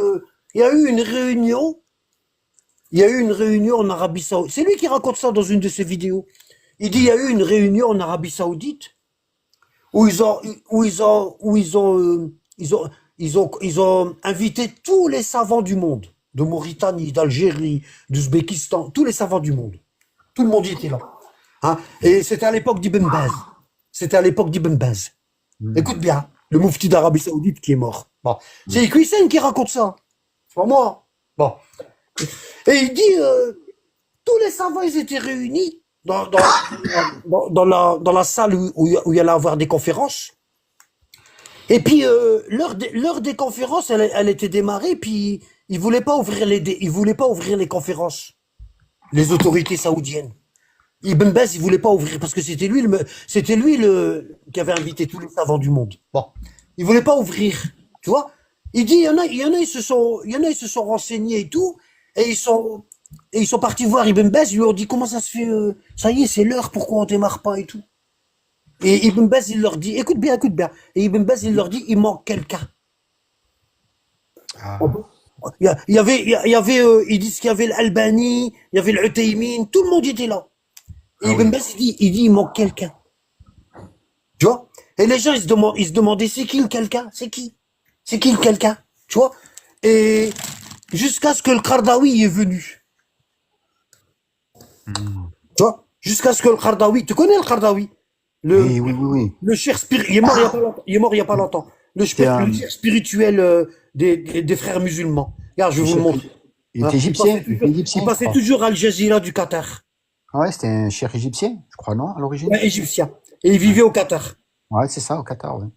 il y a eu une réunion, en Arabie Saoudite. C'est lui qui raconte ça dans une de ses vidéos. Il dit, il y a eu une réunion en Arabie Saoudite où ils ont invité tous les savants du monde, de Mauritanie, d'Algérie, d'Ouzbékistan, tous les savants du monde. Tout le monde y était là. Hein? Et c'était à l'époque d'Ibn Baz. Écoute bien, le moufti d'Arabie Saoudite qui est mort. Bon. C'est Iqwisen qui raconte ça. C'est pas moi. Bon. Et il dit, tous les savants, ils étaient réunis dans la salle où il allait avoir des conférences. Et puis, l'heure des conférences, elle était démarrée, puis ils voulaient pas ouvrir les conférences. Les autorités saoudiennes. Ibn Baz, il voulait pas ouvrir parce que c'était lui qui avait invité tous les savants du monde. Bon. Ils voulaient pas ouvrir. Tu vois? Il dit, il y en a, ils se sont renseignés et tout, et ils sont partis voir Ibn Baz, ils lui ont dit, comment ça se fait, ça y est, c'est l'heure, pourquoi on démarre pas et tout. Et Ibn Baz, il leur dit, écoute bien, écoute bien. Et Ibn Baz, il leur dit, il manque quelqu'un. Ah, Ils disent qu'il y avait l'Albanie, il y avait l'Uthaymin, tout le monde était là. Et ah Ibn oui. Baz, il dit, il manque quelqu'un. Tu vois? Et les gens, ils se demandaient, c'est qui le quelqu'un? C'est qui? C'est qui le quelqu'un? Tu vois? Et jusqu'à ce que le Qardawi est venu. Hmm. Tu vois? Jusqu'à ce que le Qardawi, tu connais le Qardawi? Le, Oui, oui, oui, oui. le cher spirituel, il est mort il y a pas longtemps. Il est mort il y a pas longtemps. C'était Le un, cher spirituel des frères musulmans. Regarde, je le vais vous le chef- montrer. il Hein? était égyptien, il était Il égyptien, je passait crois. toujours à Al Jazeera du Qatar. Ah ouais, c'était un chef égyptien, je crois, non, à l'origine? Ouais, égyptien. Et il Ouais, vivait au Qatar. ouais, c'est ça, au Qatar, ouais.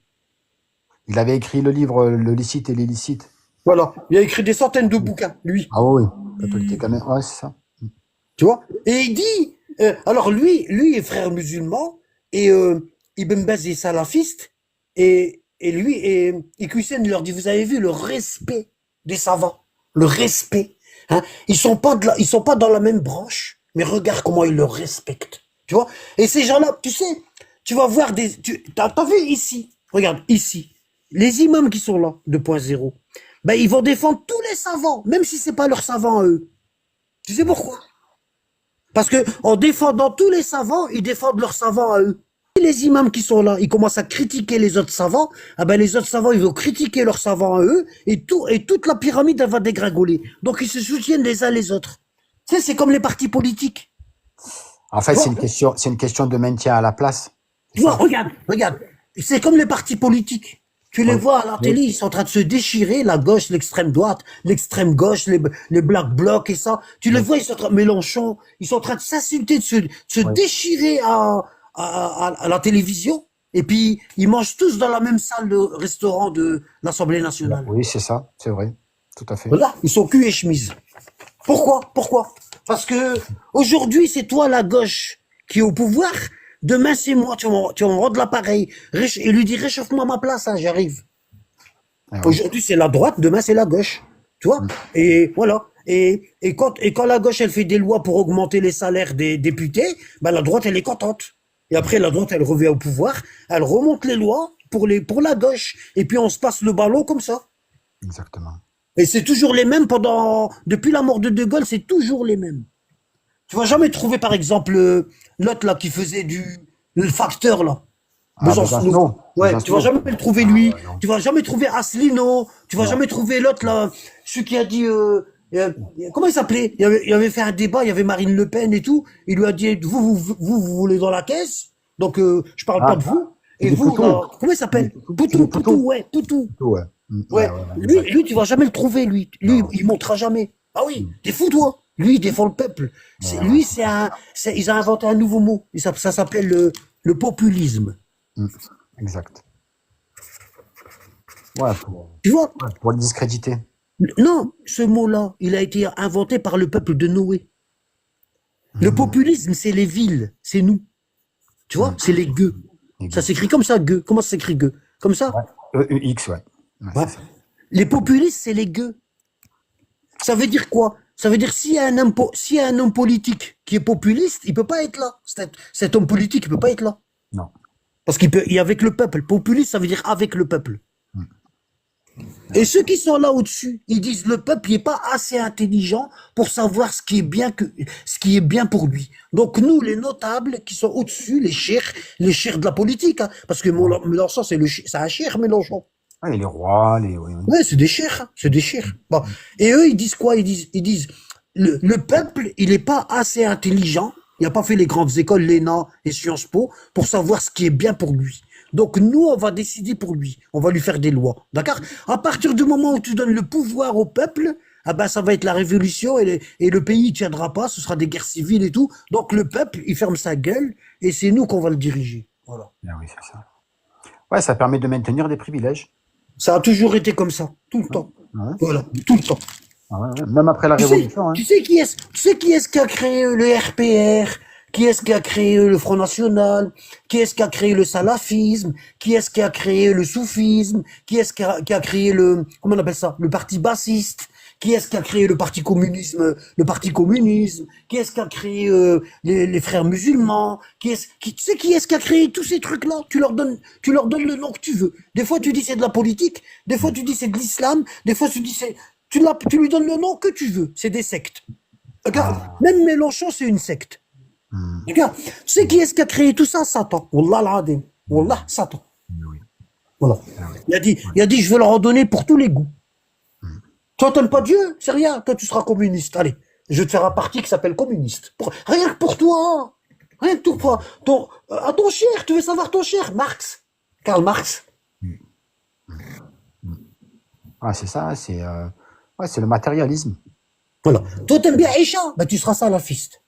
Il avait écrit le livre Le licite et l'illicite. Voilà. Il a écrit des centaines de bouquins, lui. Ah oui, le politique quand même. Ouais, c'est ça. Tu vois? Et il dit, alors lui est frère musulman, et Ibn Baz est salafiste, et lui, et Hussein leur dit, vous avez vu le respect des savants, le respect, hein? Ils sont pas dans la même branche, mais regarde comment ils le respectent, tu vois? Et ces gens-là, tu sais, tu vas voir t'as vu ici, regarde, ici, les imams qui sont là, 2.0, ben, ils vont défendre tous les savants, même si c'est pas leurs savants à eux. Tu sais pourquoi? Parce que en défendant tous les savants, ils défendent leurs savants à eux. Et les imams qui sont là, ils commencent à critiquer les autres savants, ah ben les autres savants, ils vont critiquer leurs savants à eux, et toute la pyramide, elle va dégringoler. Donc ils se soutiennent les uns les autres. Tu sais, c'est comme les partis politiques. En fait, Tu vois, c'est une question de maintien à la place. tu C'est vois, ça. regarde. C'est comme les partis politiques. Tu les Oui. vois à la télé, ils sont en train de se déchirer, la gauche, l'extrême droite, l'extrême gauche, les black blocs et ça. Tu les Oui. vois, ils sont en train, Mélenchon, ils sont en train de s'insulter, de se Oui. déchirer à la télévision. Et puis, ils mangent tous dans la même salle de restaurant de l'Assemblée nationale. Oui, c'est ça, c'est vrai. Tout à fait. Voilà, ils sont cul et chemise. Pourquoi? Parce que aujourd'hui, c'est toi la gauche qui est au pouvoir. Demain, c'est moi. Tu vas me rendre l'appareil. Et lui dit, réchauffe-moi ma place, hein, j'arrive. Ah oui. Aujourd'hui, c'est la droite, demain, c'est la gauche. Tu vois? Mm. Et voilà. Et quand la gauche, elle fait des lois pour augmenter les salaires des députés, ben, la droite, elle est contente. Et après, la droite, elle revient au pouvoir, elle remonte les lois pour la gauche. Et puis, on se passe le ballon comme ça. Exactement. Et c'est toujours les mêmes depuis la mort de Gaulle, c'est toujours les mêmes. Tu vas jamais trouver, par exemple, l'autre là qui faisait le facteur là. Ah, Besancenot. Ouais, tu vas Besancenot. jamais le trouver Ah lui. ouais, non. Tu vas jamais trouver Asselineau. Tu vas Non. jamais trouver l'autre là, celui qui a dit, comment il s'appelait? Il avait fait un débat, il y avait Marine Le Pen et tout. Il lui a dit, vous voulez dans la caisse. Donc, je parle pas Ah, de vous. Et Philippe vous, Poutou. comment il s'appelle? Philippe Poutou, Poutou. ouais, Poutou. Ouais. Mm. Ouais, Ouais, lui, exact. lui, tu vas jamais le trouver, lui. Lui, Non. il montera jamais. Ah oui, Mm. t'es fou, toi. Lui, il défend le peuple. Ouais, Lui, ouais. ils ont inventé un nouveau mot. Et ça s'appelle le populisme. Mm. Exact. Ouais, Tu vois? pour le discréditer. Non, ce mot-là, il a été inventé par le peuple de Noé. Le Mm. populisme, c'est les villes, c'est nous. Tu vois? Mm. C'est les gueux. Ça Exact. s'écrit comme ça, gueux. Comment ça s'écrit gueux? Comme ça? Ouais. EUX, ouais. Ouais, Ouais. c'est ça. Les populistes, c'est les gueux. Ça veut dire quoi? Ça veut dire s'il y a un homme politique qui est populiste, il peut pas être là. Cet homme politique, il peut pas être là. Non. Parce il est avec le peuple. Populiste, ça veut dire avec le peuple. Mm. Et ceux qui sont là au-dessus, ils disent le peuple n'est pas assez intelligent pour savoir ce qui est bien pour lui. Donc nous, les notables qui sont au-dessus, les chers de la politique, hein, parce que Mélenchon, c'est un cher Mélenchon. Ouais, les rois, les. Oui, oui. Ouais, c'est des chers, hein, c'est des chers. Bon. Et eux, ils disent quoi? Ils disent le peuple, il n'est pas assez intelligent, il n'a pas fait les grandes écoles, l'ENA et Sciences Po, pour savoir ce qui est bien pour lui. Donc nous, on va décider pour lui. On va lui faire des lois. D'accord? À partir du moment où tu donnes le pouvoir au peuple, ah ben ça va être la révolution et le pays ne tiendra pas, ce sera des guerres civiles et tout. Donc le peuple, il ferme sa gueule et c'est nous qu'on va le diriger. Voilà. Ah oui, c'est ça. Ouais, ça permet de maintenir des privilèges. Ça a toujours été comme ça, tout le temps. Ouais. Voilà, tout le temps. Ah ouais, ouais. Même après la Tu sais, Révolution. Hein. tu sais qui est-ce qui a créé le RPR, Qui est-ce qui a créé le Front National? Qui est-ce qui a créé le salafisme? Qui est-ce qui a créé le soufisme? Qui est-ce qui a créé comment on appelle ça? Le parti bassiste? Qui est-ce qui a créé le parti communisme? Le parti communisme? Qui est-ce qui a créé les frères musulmans? Tu sais qui est-ce qui a créé tous ces trucs-là? Tu leur donnes le nom que tu veux. Des fois tu dis c'est de la politique, des fois tu dis c'est de l'islam, des fois tu dis tu lui donnes le nom que tu veux. C'est des sectes. Regarde, même Mélenchon c'est une secte. Regarde, tu sais qui est-ce qui a créé tout ça? Satan. Wallah al-Adim. Wallah, Satan. Voilà. Il a dit, je veux leur en donner pour tous les goûts. Toi, t'aimes pas Dieu? C'est rien. Toi, tu seras communiste. Allez, je vais te faire un parti qui s'appelle communiste. Rien que pour toi. Rien que pour toi. À ton cher, tu veux savoir ton cher? Marx. Karl Marx. Ah, c'est ça, c'est le matérialisme. Voilà. Toi, t'aimes bien Aïcha? Ben, tu seras salafiste.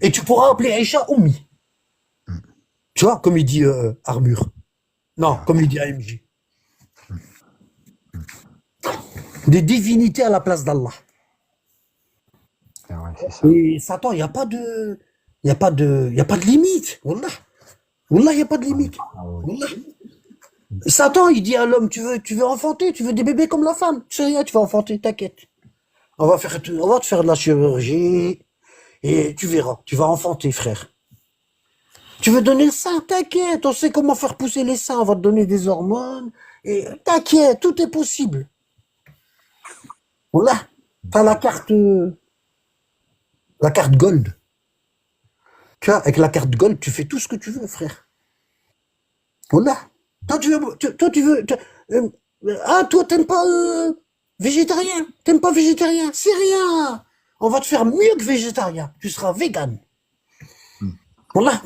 Et tu pourras appeler Aïcha Oummi. Tu vois, comme il dit Armure. Non, comme il dit AMJ. Des divinités à la place d'Allah. Ouais, c'est ça. Et Satan, il n'y a pas de limite. Wallah. Wallah, il n'y a pas de limite. Wallah. Satan, il dit à l'homme, tu veux enfanter, tu veux des bébés comme la femme. Tu sais rien, tu vas enfanter, t'inquiète. On va te faire de la chirurgie. Et tu verras, tu vas enfanter, frère. Tu veux donner le sein, t'inquiète, on sait comment faire pousser les seins, on va te donner des hormones. Et t'inquiète, tout est possible. Voilà, t'as la carte gold. Tu vois, avec la carte gold, tu fais tout ce que tu veux, frère. Voilà. Toi, toi, t'aimes pas végétarien. T'aimes pas végétarien, c'est rien. On va te faire mieux que végétarien. Tu seras vegan. Voilà.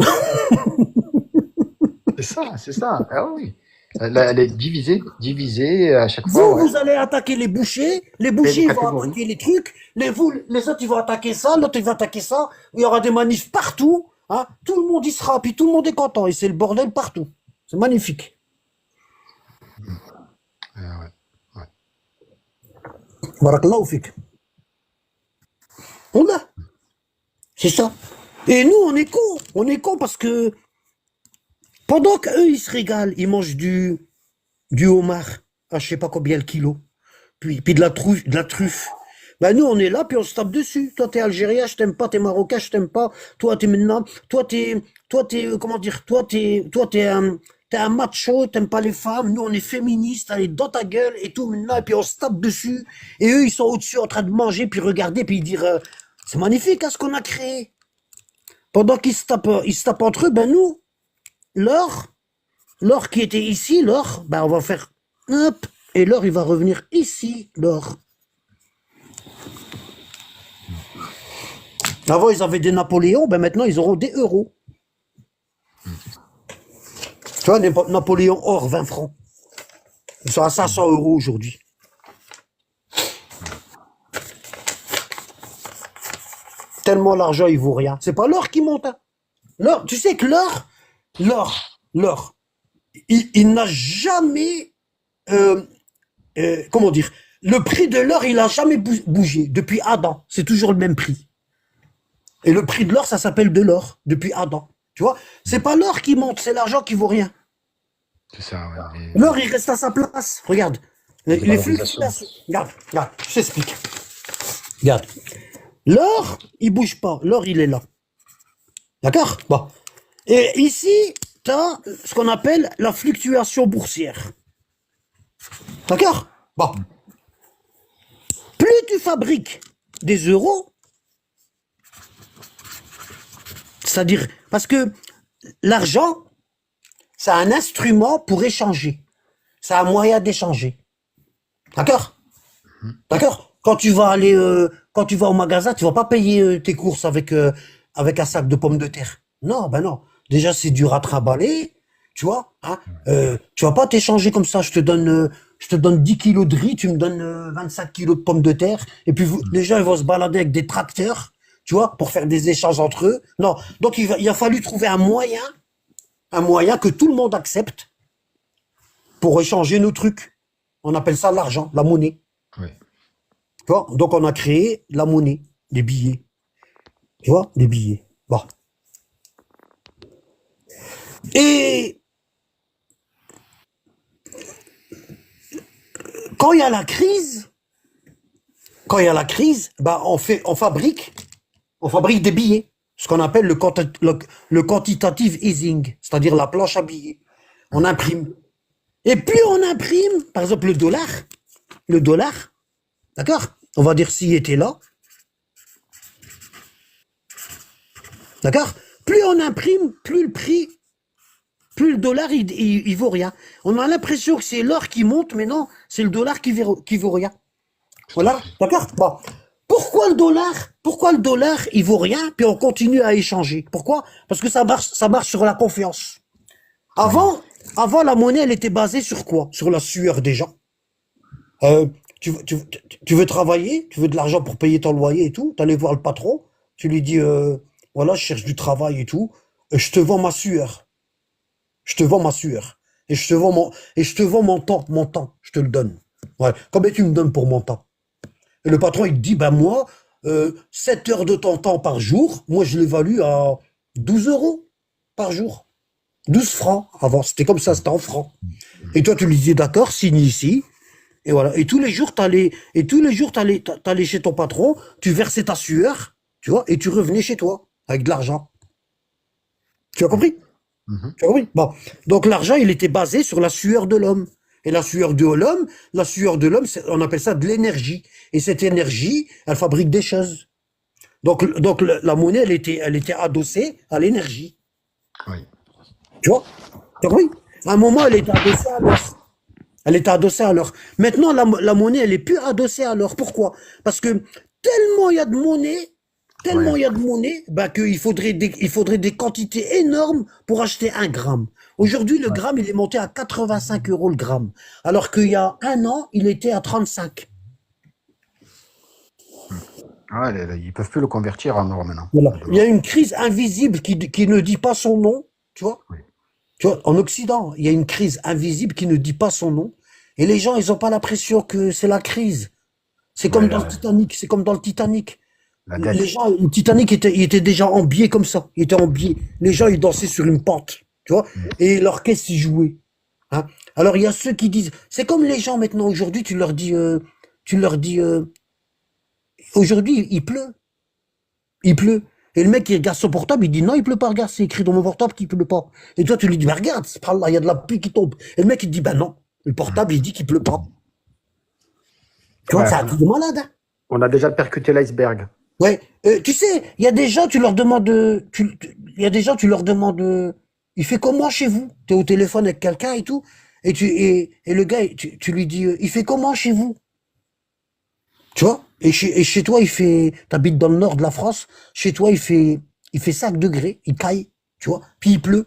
C'est ça. Ah oui. Elle est divisée à chaque fois. Vous allez attaquer les bouchers ils vont attaquer les trucs, les autres, ils vont attaquer ça, l'autre, il va attaquer ça. Il y aura des manifs partout. Hein. Tout le monde y sera, puis tout le monde est content. Et c'est le bordel partout. C'est magnifique. Ouais. Barakallahu fik. On a. C'est ça. Et nous, on est cons. On est cons parce que pendant qu'eux, ils se régalent, ils mangent du homard à je sais pas combien le kilo, puis de la truffe. Ben nous, on est là, puis on se tape dessus. Toi, t'es algérien, je t'aime pas, t'es marocain, je t'aime pas. Toi, comment dire, t'es un macho, t'aimes pas les femmes. Nous, on est féministes, allez, dans ta gueule, et tout, maintenant, et puis on se tape dessus. Et eux, ils sont au-dessus en train de manger, puis regarder, puis dire, c'est magnifique, hein, ce qu'on a créé. Pendant qu'ils se tapent entre eux, ben nous, l'or qui était ici, l'or, ben on va faire, hop, et l'or, il va revenir ici, l'or. Avant, ils avaient des Napoléons, ben maintenant, ils auront des euros. Tu vois, Napoléon or, 20 francs. Ils sont à 500 euros aujourd'hui. Tellement l'argent, il vaut rien. C'est pas l'or qui monte. Hein. L'or, tu sais que l'or, il n'a jamais, comment dire, le prix de l'or, il n'a jamais bougé. Depuis Adam, c'est toujours le même prix. Et le prix de l'or, ça s'appelle de l'or, depuis Adam. Tu vois, c'est pas l'or qui monte, c'est l'argent qui vaut rien. C'est ça, ouais. L'or, il reste à sa place. Regarde. Les fluctuations. Regarde, je t'explique. Regarde. L'or, il bouge pas. L'or, il est là. D'accord? Bon. Et ici, tu as ce qu'on appelle la fluctuation boursière. D'accord? Bon. Plus tu fabriques des euros, c'est-à-dire, parce que l'argent, c'est un instrument pour échanger. C'est un moyen d'échanger. D'accord? D'accord? Quand tu vas au magasin, tu vas pas payer tes courses avec un sac de pommes de terre. Non, ben non. Déjà, c'est dur à trimballer, tu vois. Hein. Tu vas pas t'échanger comme ça. Je te donne 10 kilos de riz, tu me donnes 25 kilos de pommes de terre. Et puis les gens, ils vont se balader avec des tracteurs, tu vois, pour faire des échanges entre eux. Non. Donc il a fallu trouver un moyen que tout le monde accepte pour échanger nos trucs. On appelle ça l'argent, la monnaie. Oui. Tu vois, donc on a créé la monnaie, les billets. Tu vois, les billets. Bon. Et quand il y a la crise, bah on fabrique des billets, ce qu'on appelle le quantitative easing, c'est-à-dire la planche à billets. On imprime. Et plus on imprime, par exemple le dollar, d'accord? On va dire s'il était là, d'accord? Plus on imprime, plus le dollar il vaut rien. On a l'impression que c'est l'or qui monte, mais non, c'est le dollar qui vaut rien. Voilà, d'accord? Bon. Pourquoi le dollar il vaut rien, puis on continue à échanger? Pourquoi? Parce que ça marche sur la confiance. Avant, la monnaie, elle était basée sur quoi? Sur la sueur des gens. Euh, tu veux travailler, tu veux de l'argent pour payer ton loyer et tout, t'allais voir le patron, tu lui dis, voilà, je cherche du travail et tout, je te vends ma sueur, je te vends ma sueur, et je te vends mon temps, je te le donne. Ouais. Combien tu me donnes pour mon temps? Et le patron, il te dit, ben moi, 7 heures de ton temps par jour, moi je l'évalue à 12 euros par jour. 12 francs avant, c'était comme ça, c'était en francs. Et toi, tu lui dis, d'accord, signe ici. Et voilà. Et tous les jours, t'allais chez ton patron, tu versais ta sueur, tu vois, et tu revenais chez toi, avec de l'argent. Tu as compris? Mhm. Tu as compris? Bon. Donc, l'argent, il était basé sur la sueur de l'homme. Et la sueur de l'homme, on appelle ça de l'énergie. Et cette énergie, elle fabrique des choses. Donc la monnaie, elle était adossée à l'énergie. Oui. Tu vois? Tu as compris? À un moment, elle était adossée à l'or. Elle était adossée à l'or. Maintenant, la monnaie, elle est plus adossée à l'or. Pourquoi? Parce que tellement il y a de monnaie, Ouais. bah, il faudrait des quantités énormes pour acheter 1 gramme. Aujourd'hui, le Ouais. gramme, il est monté à 85 euros le gramme. Alors qu'il y a 1 an, il était à 35. Ouais, ils peuvent plus le convertir en or maintenant, Voilà. le Il y a dollar. une crise invisible qui ne dit pas son nom, tu vois. Oui. Tu vois, en Occident, il y a une crise invisible qui ne dit pas son nom. Et les gens, ils n'ont pas l'impression que c'est la crise. C'est comme Ouais, dans le Titanic. C'est comme dans le Titanic. la Les dette. gens, le Titanic il était déjà en biais comme ça. Il était en biais. Les gens, ils dansaient sur une pente, tu vois. Mm. Et l'orchestre, il jouait. Hein. Alors, il y a ceux qui disent, c'est comme les gens maintenant aujourd'hui, tu leur dis, aujourd'hui, il pleut. Et le mec, il regarde son portable, il dit, non, il pleut pas, regarde, c'est écrit dans mon portable qu'il pleut pas. Et toi, tu lui dis, bah, regarde, là, il y a de la pluie qui tombe. Et le mec, il te dit, bah, non, le portable, il dit qu'il pleut pas. Tu vois, Ouais, c'est un truc de malade, hein. on a déjà percuté l'iceberg. Ouais, tu sais, il y a des gens, tu leur demandes, il y a des gens, tu leur demandes, il fait comment chez vous? T'es au téléphone avec quelqu'un et tout, et le gars, tu lui dis, il fait comment chez vous? Tu vois? Et chez toi, t'habites dans le nord de la France, chez toi, il fait 5 degrés, il caille, tu vois? Puis il pleut.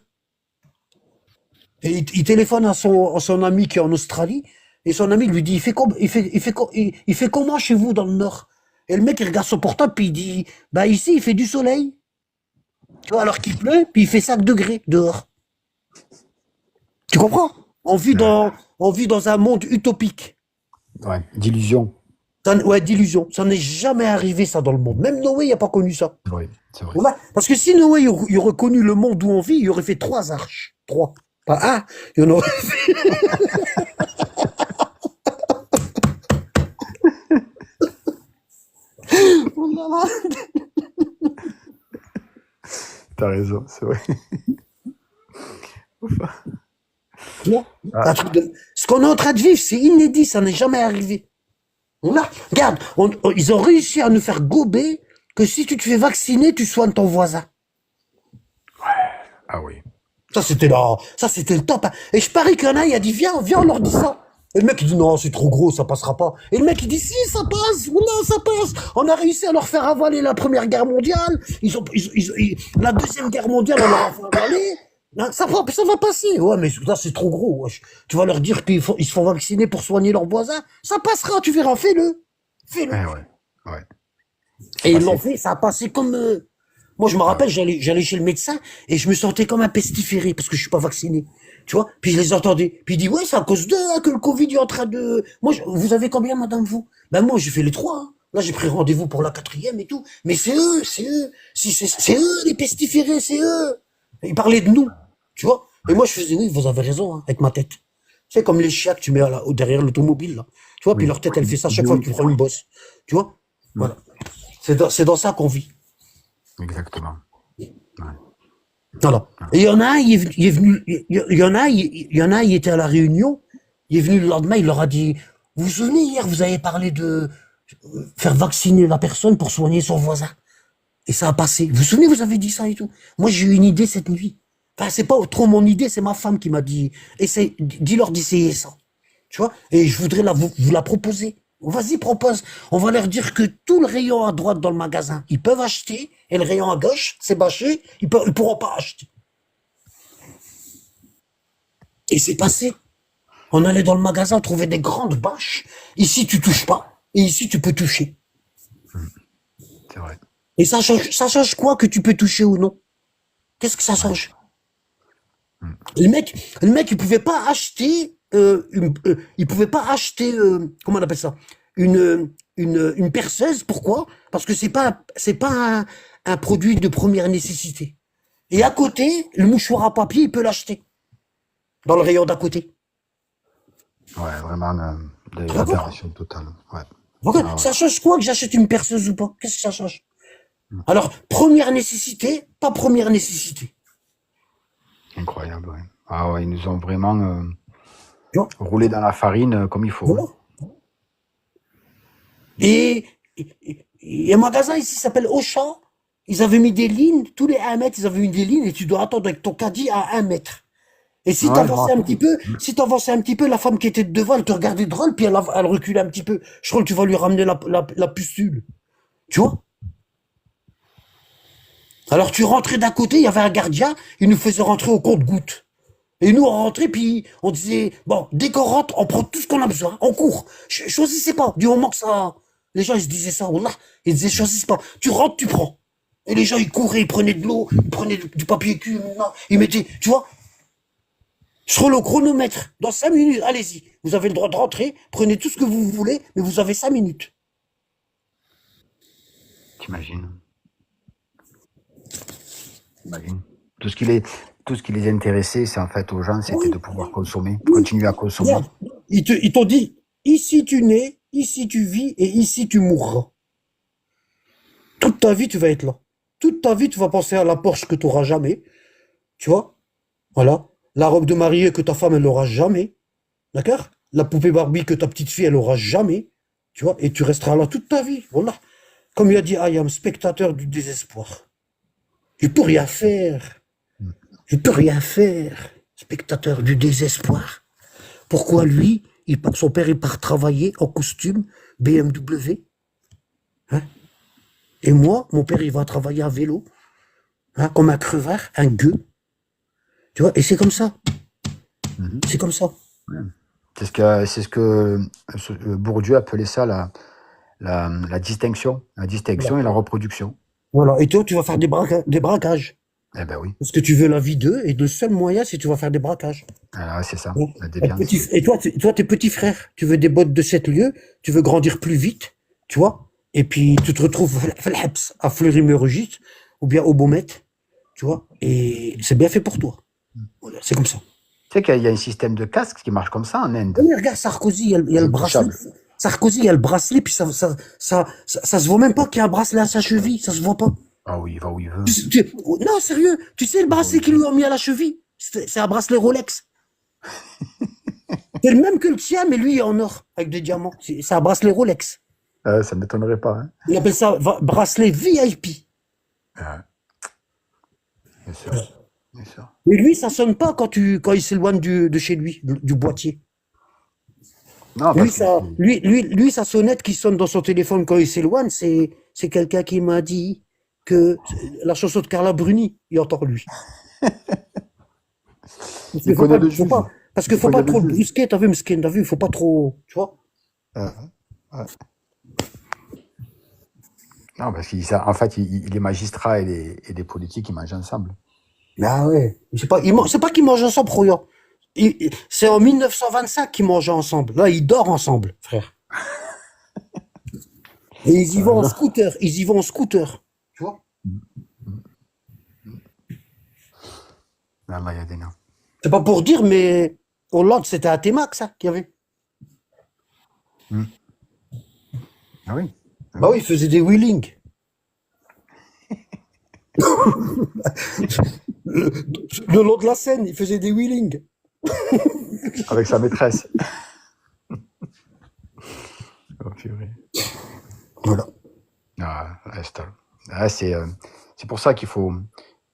Et il téléphone à son ami qui est en Australie, et son ami lui dit, il fait comment chez vous dans le nord? Et le mec, il regarde son portable, puis il dit, bah ici, il fait du soleil. Tu vois, alors qu'il pleut, puis il fait 5 degrés dehors. Tu comprends? Ouais, On vit dans un monde utopique. ouais, d'illusion. Ouais, d'illusion. Ça n'est jamais arrivé, ça, dans le monde. Même Noé, il n'a pas connu ça. Oui, c'est vrai. Ouais. Parce que si Noé, il aurait connu le monde où on vit, il aurait fait 3 arches. 3. Pas un. Il y en aurait Oh là là. T'as raison, c'est vrai. Tu vois? Ah, Ce qu'on est en train de vivre, c'est inédit, ça n'est jamais arrivé. Regarde, ils ont réussi à nous faire gober que si tu te fais vacciner, tu soignes ton voisin. ah oui. Ça c'était le top, hein. Et je parie qu'il y en a, il a dit, viens, on leur dit ça. Et le mec, il dit, non, c'est trop gros, ça passera pas. Et le mec, il dit, si, ça passe, oula, ça passe. On a réussi à leur faire avaler la Première Guerre mondiale. La Deuxième Guerre mondiale, on leur a fait avaler. Non, ça va passer. Ouais, mais ça, c'est trop gros, wesh. Tu vas leur dire ils se font vacciner pour soigner leurs voisins. Ça passera, tu verras, fais-le. Fais-le. Ouais, ouais, ouais. Et ils Passé. l'ont fait, ça a passé comme... Moi, je me rappelle, j'allais chez le médecin et je me sentais comme un pestiféré parce que je suis pas vacciné. Tu vois? Puis je les entendais. Puis il dit, ouais, c'est à cause d'eux hein, que le Covid est en train de... Moi, vous avez combien, madame, vous? Ben moi, j'ai fait les 3. Hein. Là, j'ai pris rendez-vous pour la 4e et tout. Mais c'est eux, c'est eux. C'est eux, les pestiférés, c'est eux. Ils parlaient de nous. Tu vois? Et moi, je faisais, oui, vous avez raison, hein, avec ma tête. C'est comme les chiens que tu mets derrière l'automobile, là. Tu vois, puis Oui. leur tête, elle fait ça chaque fois que tu Idéologie, prends une bosse. Tu vois? ouais. Voilà. C'est dans ça qu'on vit. Exactement. Ouais. Voilà. Et il y en a un, il est venu, il y en a, il y en a, il était à la réunion, il est venu le lendemain, il leur a dit, vous vous souvenez, hier, vous avez parlé de faire vacciner la personne pour soigner son voisin. Et ça a passé. Vous vous souvenez, vous avez dit ça et tout. Moi, j'ai eu une idée cette nuit. Enfin, c'est pas trop mon idée, c'est ma femme qui m'a dit, dis-leur d'essayer ça. Tu vois? Et je voudrais vous la proposer. Vas-y, propose. On va leur dire que tout le rayon à droite dans le magasin, ils peuvent acheter, et le rayon à gauche, c'est bâché, ils pourront pas acheter. Et c'est passé. On allait dans le magasin, on trouvait des grandes bâches. Ici, tu touches pas. Et ici, tu peux toucher. C'est vrai. Et ça change quoi que tu peux toucher ou non? Qu'est-ce que ça change? Le mec, il pouvait pas acheter, comment on appelle ça? Une perceuse. Pourquoi? Parce que c'est pas un produit de première nécessité. Et à côté, le mouchoir à papier, il peut l'acheter. Dans le rayon d'à côté. Ouais, vraiment, de Tu vois quoi? l'aberration totale. Ouais. Donc, Ah ouais. ça change quoi que j'achète une perceuse ou pas? Qu'est-ce que ça change? Alors, première nécessité, pas première nécessité. Incroyable, ouais. Ah ouais, ils nous ont vraiment Tu vois? roulé dans la farine comme il faut. Voilà. Hein. Et il y a un magasin ici qui s'appelle Auchan. Ils avaient mis des lignes, tous les 1 mètre, ils avaient mis des lignes et tu dois attendre avec ton caddie à 1 mètre. Et si Ouais, je me t'avançais un petit rappelle. peu, la femme qui était devant, elle te regardait drôle, puis elle reculait un petit peu. Je crois que tu vas lui ramener la pustule. Tu vois? Alors tu rentrais d'un côté, il y avait un gardien, il nous faisait rentrer au compte-gouttes. Et nous, on rentrait, puis on disait, bon, dès qu'on rentre, on prend tout ce qu'on a besoin, on court. Choisissez pas, du moment que ça... Les gens, ils se disaient ça, wallah, ils disaient, choisissez pas. Tu rentres, tu prends. Et les gens, ils couraient, ils prenaient de l'eau, ils prenaient du papier cul, ils mettaient, tu vois, sur le chronomètre, dans 5 minutes, allez-y. Vous avez le droit de rentrer, prenez tout ce que vous voulez, mais vous avez 5 minutes. T'imagines? T'imagines? Tout ce qui les intéressait, c'est en fait aux gens, c'était Oui, de pouvoir consommer, oui. continuer à consommer. Regarde, ils t'ont dit, ici tu nais, ici tu vis, et ici tu mourras. Toute ta vie, tu vas être là. Toute ta vie, tu vas penser à la Porsche que tu n'auras jamais. Tu vois? Voilà. La robe de mariée que ta femme, elle n'aura jamais. D'accord? La poupée Barbie que ta petite fille, elle aura jamais. Tu vois? Et tu resteras là toute ta vie. Voilà. Comme il a dit Ayam, spectateur du désespoir. Je peux rien faire. Je peux rien faire. Spectateur du désespoir. Pourquoi lui, son père, il part travailler en costume, BMW. Hein? Et moi, mon père, il va travailler à vélo. Hein, comme un crevard, un gueux. Tu vois? Et c'est comme ça. Mhm. C'est comme ça. C'est ce que Bourdieu appelait ça la distinction. La distinction Voilà. et la reproduction. Voilà. Et toi, tu vas faire des braquages. Eh ben oui. Parce que tu veux la vie d'eux, et le seul moyen, c'est que tu vas faire des braquages. Voilà, c'est ça, Bon. la déviance. Et toi, t'es petit frère. Tu veux des bottes de 7 lieues, tu veux grandir plus vite, tu vois. Et puis, tu te retrouves à Fleury-Mérogis, ou bien au Beaumet, tu vois. Et c'est bien fait pour toi. Voilà, c'est comme ça. Tu sais qu'il y a un système de casque qui marche comme ça en Inde. Mais regarde, Sarkozy, il y a le bracelet. Intouchable. Sarkozy, il y a le bracelet, puis ça se voit même pas qu'il y a un bracelet à sa cheville, ça se voit pas. Ah oui, il va où il veut. Non, sérieux, tu sais le bracelet qu'ils lui ont mis à la cheville? C'est un bracelet Rolex. C'est le même que le tien, mais lui, il est en or, avec des diamants. C'est un bracelet Rolex. Ça ne m'étonnerait pas. Hein. Il appelle ça bracelet VIP. Bien sûr. Bien sûr. Mais lui, ça sonne pas quand il s'éloigne de chez lui, du boîtier. Non, Lui, parce que lui, sa sonnette qui sonne dans son téléphone quand il s'éloigne, c'est quelqu'un qui m'a dit que la chanson de Carla Bruni, il entend lui. il connaît le juge. Parce qu'il faut pas trop le brusquer, t'as vu, Mskin, t'as vu, il faut pas trop, tu vois. Ouais. Non, parce qu'en fait, les magistrats et les politiques, ils mangent ensemble. Ah ouais. C'est pas qu'ils mangent ensemble, Royan. C'est en 1925 qu'ils mangent ensemble. Là, ils dorment ensemble, frère. Et ils y vont en scooter. Ils y vont en scooter. Tu vois? Allah yadina. C'est pas pour dire, mais Hollande, c'était à T-Max, ça, qu'il y avait. Ah oui. Bah oui, il faisait des wheelings. Le long de la Seine, il faisait des wheelings. Avec sa maîtresse. Oh, purée. Voilà. Ah, c'est pour ça qu'il faut,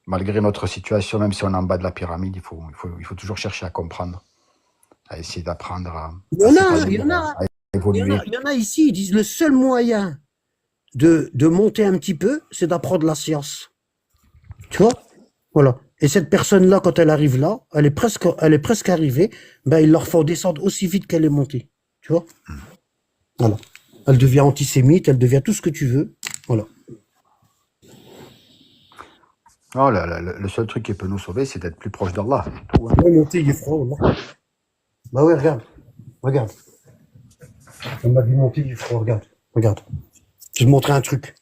malgré notre situation, même si on est en bas de la pyramide, il faut toujours chercher à comprendre, à essayer d'apprendre Il y à en a, il y s'épanouir, en a. à Il y en évoluer. a, il y en a ici, ils disent le seul moyen de monter un petit peu, c'est d'apprendre la science. Tu vois? Voilà. Et cette personne-là, quand elle arrive là, elle est presque arrivée, ben, ils leur font descendre aussi vite qu'elle est montée. Tu vois? Voilà. Elle devient antisémite, elle devient tout ce que tu veux. Voilà. Oh là là, le seul truc qui peut nous sauver, c'est d'être plus proche d'Allah. c'est tout, hein. Ouais, monter, il est froid, voilà. Bah ouais, regarde. Regarde. On m'a dit monter, il est froid, regarde. Regarde. Je vais te montrer un truc.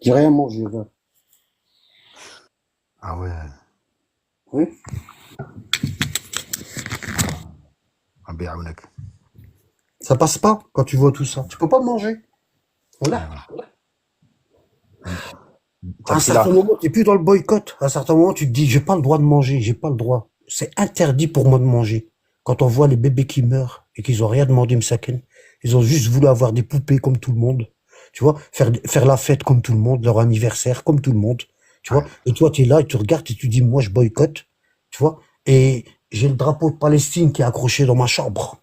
J'ai rien mangé, regarde. Ah ouais, Oui? ah ben, Aounak. Ça passe pas quand tu vois tout ça. Tu peux pas manger. Voilà. À un certain moment, tu n'es plus dans le boycott. À un certain moment, tu te dis, j'ai pas le droit de manger, j'ai pas le droit. C'est interdit pour moi de manger. Quand on voit les bébés qui meurent et qu'ils ont rien demandé, Msaken, ils ont juste voulu avoir des poupées comme tout le monde. Tu vois, faire la fête comme tout le monde, leur anniversaire comme tout le monde. Tu vois, et toi, tu es là et tu regardes et tu dis, moi, je boycotte. Tu vois, et j'ai le drapeau de Palestine qui est accroché dans ma chambre.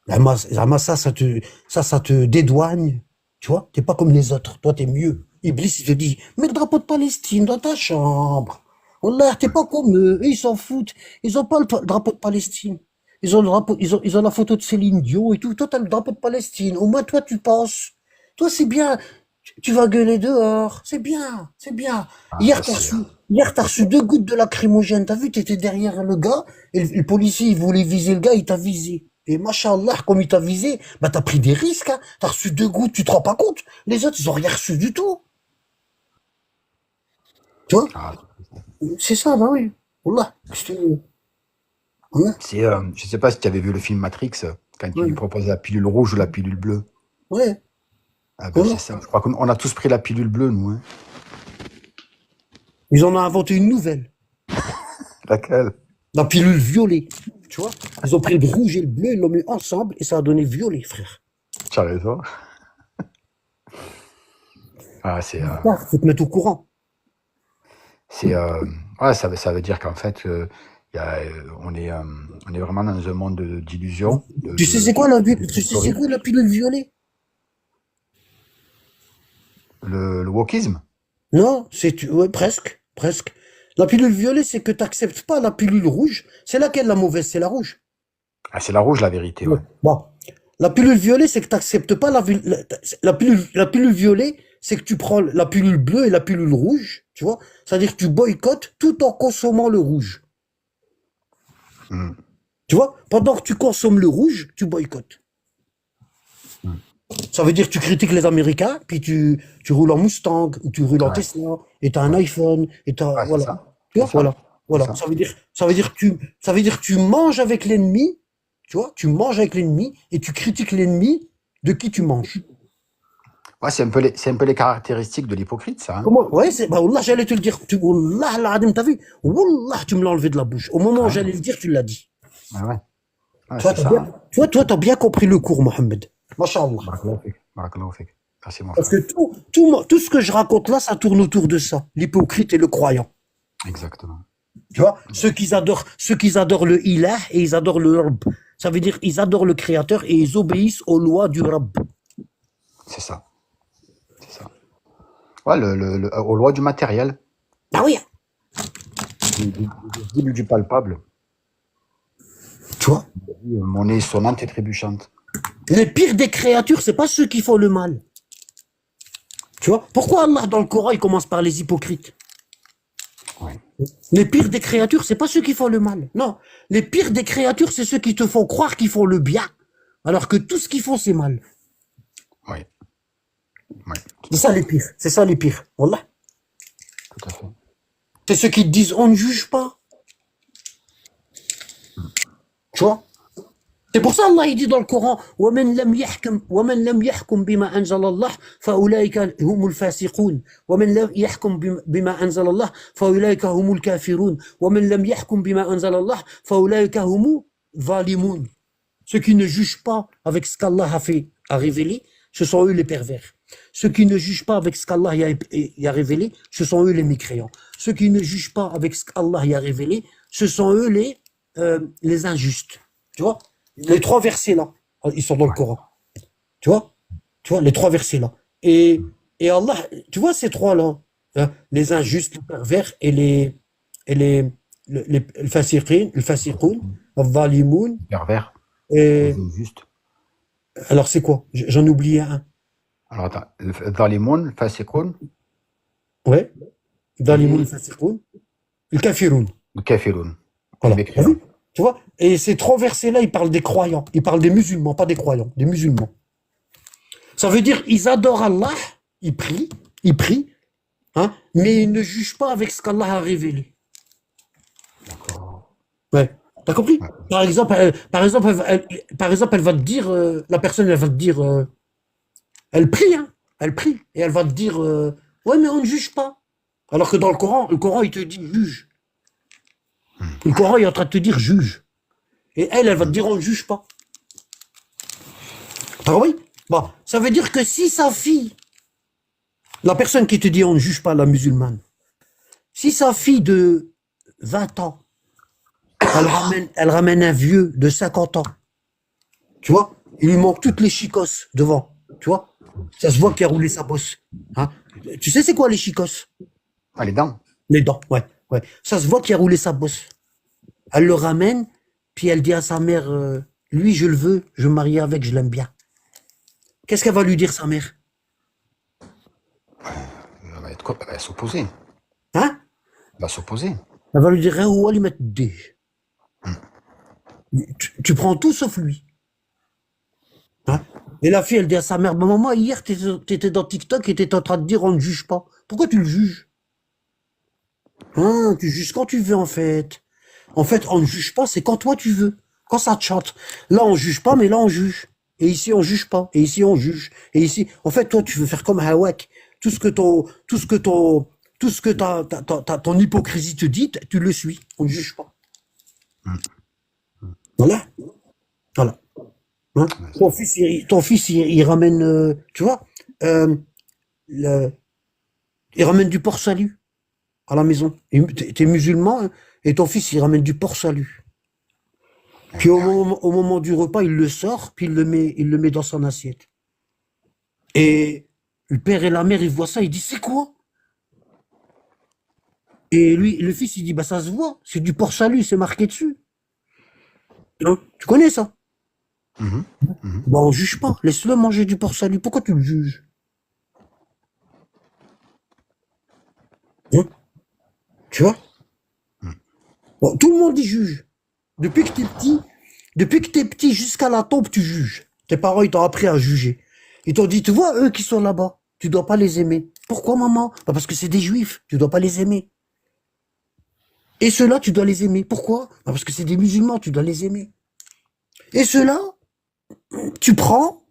Ça te dédouane. Tu vois, t'es pas comme les autres. Toi, t'es mieux. Iblis, il te dit, mets le drapeau de Palestine dans ta chambre. Wallah, t'es pas comme eux. Eux, ils s'en foutent. Ils ont pas le drapeau de Palestine. Ils ont le drapeau, ils ont la photo de Céline Dion et tout. Toi, t'as le drapeau de Palestine. Au moins, toi, tu penses. Toi, c'est bien. Tu vas gueuler dehors. C'est bien. C'est bien. Hier, t'as reçu 2 gouttes de lacrymogène. T'as vu, t'étais derrière le gars. Et le policier, il voulait viser le gars, il t'a visé. Et machallah, comme il t'a visé, bah, t'as pris des risques, hein. T'as reçu 2 gouttes, tu te rends pas compte. Les autres, ils ont rien reçu du tout. Tu vois? Ah, C'est ça, bah oui. Wallah. Ouais, je sais pas si tu avais vu le film Matrix, quand il ouais, lui propose la pilule rouge ou la pilule bleue. ouais. Ah ben Wallah. c'est ça. Je crois qu'on a tous pris la pilule bleue, nous. Hein. Ils en ont inventé une nouvelle. Laquelle? La pilule violet. Tu vois? Ils ont pris le rouge et le bleu, ils l'ont mis ensemble et ça a donné violet, frère. Tu as raison. Ah, Faut te mettre au courant. ouais, ça veut dire qu'en fait, on est vraiment dans un monde d'illusions. Tu sais c'est quoi tu sais c'est quoi la pilule violet? Le wokisme? Non, ouais, presque, presque. La pilule violet, c'est que tu n'acceptes pas la pilule rouge. C'est laquelle la mauvaise? C'est la rouge. Ah, c'est la rouge, la vérité, ouais. Bon. La pilule violet, c'est que tu n'acceptes pas la pilule violet, c'est que tu prends la pilule bleue et la pilule rouge, tu vois. C'est-à-dire que tu boycottes tout en consommant le rouge. Hmm. Tu vois, pendant que tu consommes le rouge, tu boycottes. Ça veut dire que tu critiques les Américains, puis tu roules en Mustang, ou tu roules en Ouais. Tesla, et tu as un iPhone, et tu as, Ouais, c'est voilà. ça. Tu vois, C'est ça. voilà. Voilà. ça. Ça veut dire que tu manges avec l'ennemi, tu vois, tu manges avec l'ennemi, et tu critiques l'ennemi de qui tu manges. Ouais, c'est un peu les caractéristiques de l'hypocrite, ça. Hein. Comment? Ouais, Wallah, j'allais te le dire. Wallah, l'Adim, t'as vu? Wallah, tu me l'as enlevé de la bouche. Au moment où j'allais le dire, tu l'as dit. Ah ouais. Ouais, Toi, c'est ça. Hein. t'as bien compris le cours, Mohamed. Masha'Allah. Barakallahu fik. Merci, mon Parce frère. que tout ce que je raconte là, ça tourne autour de ça. L'hypocrite et le croyant. Exactement. Tu vois? Ceux qui adorent le ilah et ils adorent le Rabb. Ça veut dire ils adorent le créateur et ils obéissent aux lois du Rabb. C'est ça. C'est ça. Ouais, aux lois du matériel, Ah oui. du visible, du palpable. Tu vois? Monnaie sonnante et trébuchante. Les pires des créatures, c'est pas ceux qui font le mal. Tu vois? Pourquoi Allah, dans le Coran, il commence par les hypocrites? Ouais. Les pires des créatures, c'est pas ceux qui font le mal. Non. Les pires des créatures, c'est ceux qui te font croire qu'ils font le bien. Alors que tout ce qu'ils font, c'est mal. Oui. Ouais. C'est ça les pires. C'est ça les pires. Wallah. Tout à fait. C'est ceux qui te disent on ne juge pas. Tu vois? C'est pour ça Allah il dit dans le Coran وَمَنْ لَمْ يَحْكُمْ بِمَا أَنزَلَ اللَّهُ فَأُولَٰئِكَ هُمُ الْفَاسِقُونَ وَمَنْ لَمْ يَحْكُمْ بِمَا أَنزَلَ اللَّهُ فَأُولَٰئِكَ هُمُ الْكَافِرُونَ وَمَنْ لَمْ يَحْكُمْ بِمَا أَنزَلَ اللَّهُ فَأُولَٰئِكَ هُمُ الظَّالِمُونَ. Ceux qui ne jugent pas avec ce qu'Allah a révélé, ce sont eux les pervers. Ceux qui ne jugent pas avec ce qu'Allah a révélé, ce sont eux les mécréants. Ceux qui ne jugent pas avec ce qu'Allah a révélé, ce sont eux les injustes. Tu vois? Les trois versets là, ils sont dans le Coran. Tu vois? Tu vois, les trois versets là. Et Allah, tu vois ces trois là, hein, les injustes, les pervers et le fasiqin, le fasiqoun, le zalimoun. Pervers, Et juste. alors c'est quoi? J'en oubliais un. Alors attends, le Zalimoun, le Fasiqoun, Ouais. Zalimoun, le fasiqoun, le kafiroun. le Kafiroun. Voilà. Les T'as mécréants. vu? Tu vois? Et ces trois versets-là, ils parlent des croyants. Ils parlent des musulmans, pas des croyants, des musulmans. Ça veut dire, ils adorent Allah, ils prient, hein, mais ils ne jugent pas avec ce qu'Allah a révélé. Ouais. T'as compris? Par exemple, elle va te dire, la personne, elle va te dire, elle prie, hein, elle prie, et elle va te dire, ouais, mais on ne juge pas. Alors que dans le Coran, il te dit juge. Le Coran est en train de te dire juge. Et elle va te dire on ne juge pas. Ah oui? Bon, ça veut dire que si sa fille, la personne qui te dit on ne juge pas, la musulmane, si sa fille de 20 ans, elle ramène un vieux de 50 ans, tu vois, il lui manque toutes les chicosses devant, tu vois, ça se voit qu'il a roulé sa bosse. Hein? Tu sais c'est quoi les chicosses? Ah, les dents. Les dents, ouais. Ça se voit qu'il a roulé sa bosse. Elle le ramène, puis elle dit à sa mère, lui je le veux, je me marie avec, je l'aime bien. Qu'est-ce qu'elle va lui dire sa mère? Elle va s'opposer. Hein? Elle va s'opposer. Elle va lui dire, eh, où aller mettre des. Tu prends tout sauf lui. Hein? Et la fille, elle dit à sa mère, bah, maman, hier t'étais dans TikTok et t'étais en train de dire on ne juge pas. Pourquoi tu le juges? Hein, tu juges quand tu veux en fait. En fait, on ne juge pas, c'est quand toi tu veux. Quand ça te chante. Là, on juge pas, mais là, on juge. Et ici, on juge pas. Et ici, on juge. Et ici, en fait, toi, tu veux faire comme Hawak. Tout ce que ton hypocrisie te dit, tu le suis. On ne juge pas. Voilà. Voilà. Hein? Ton fils, il ramène, tu vois, il ramène du porc-salut à la maison. T'es musulman, hein, et ton fils, il ramène du porc-salut. Puis au moment du repas, il le sort, puis il le met dans son assiette. Et le père et la mère, ils voient ça, ils disent, c'est quoi? Et lui, le fils, il dit, bah ça se voit, c'est du porc-salut, c'est marqué dessus. Hein? Tu connais ça? Bah on juge pas, laisse-le manger du porc-salut, pourquoi tu le juges? Hein? Tu vois? Bon, tout le monde y juge. Depuis que t'es petit jusqu'à la tombe, tu juges. Tes parents, ils t'ont appris à juger. Ils t'ont dit, tu vois, eux qui sont là-bas, tu dois pas les aimer. Pourquoi, maman? Bah, parce que c'est des juifs, tu dois pas les aimer. Et ceux-là, tu dois les aimer. Pourquoi? Bah, parce que c'est des musulmans, tu dois les aimer. Et ceux-là, tu prends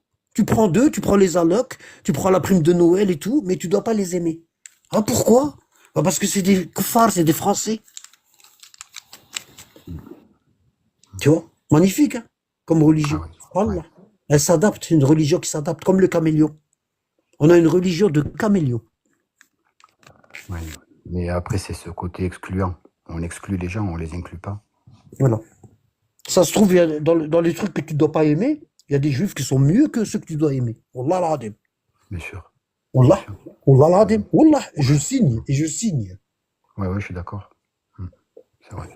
d'eux, tu prends les allocs, tu prends la prime de Noël et tout, mais tu dois pas les aimer. Ah, pourquoi? Bah, parce que c'est des koufars, c'est des Français. Tu vois? Magnifique, hein? Comme religion. Voilà. Elle s'adapte, c'est une religion qui s'adapte, comme le caméléon. On a une religion de caméléon. Ouais. Mais après, c'est ce côté excluant. On exclut les gens, on les inclut pas. Voilà. Ça se trouve, il y a dans les trucs que tu dois pas aimer, il y a des juifs qui sont mieux que ceux que tu dois aimer. Wallah l'adem. Bien sûr. Wallah. Wallah l'adem. Wallah. Je signe. Et je signe. Ouais, je suis d'accord. C'est vrai.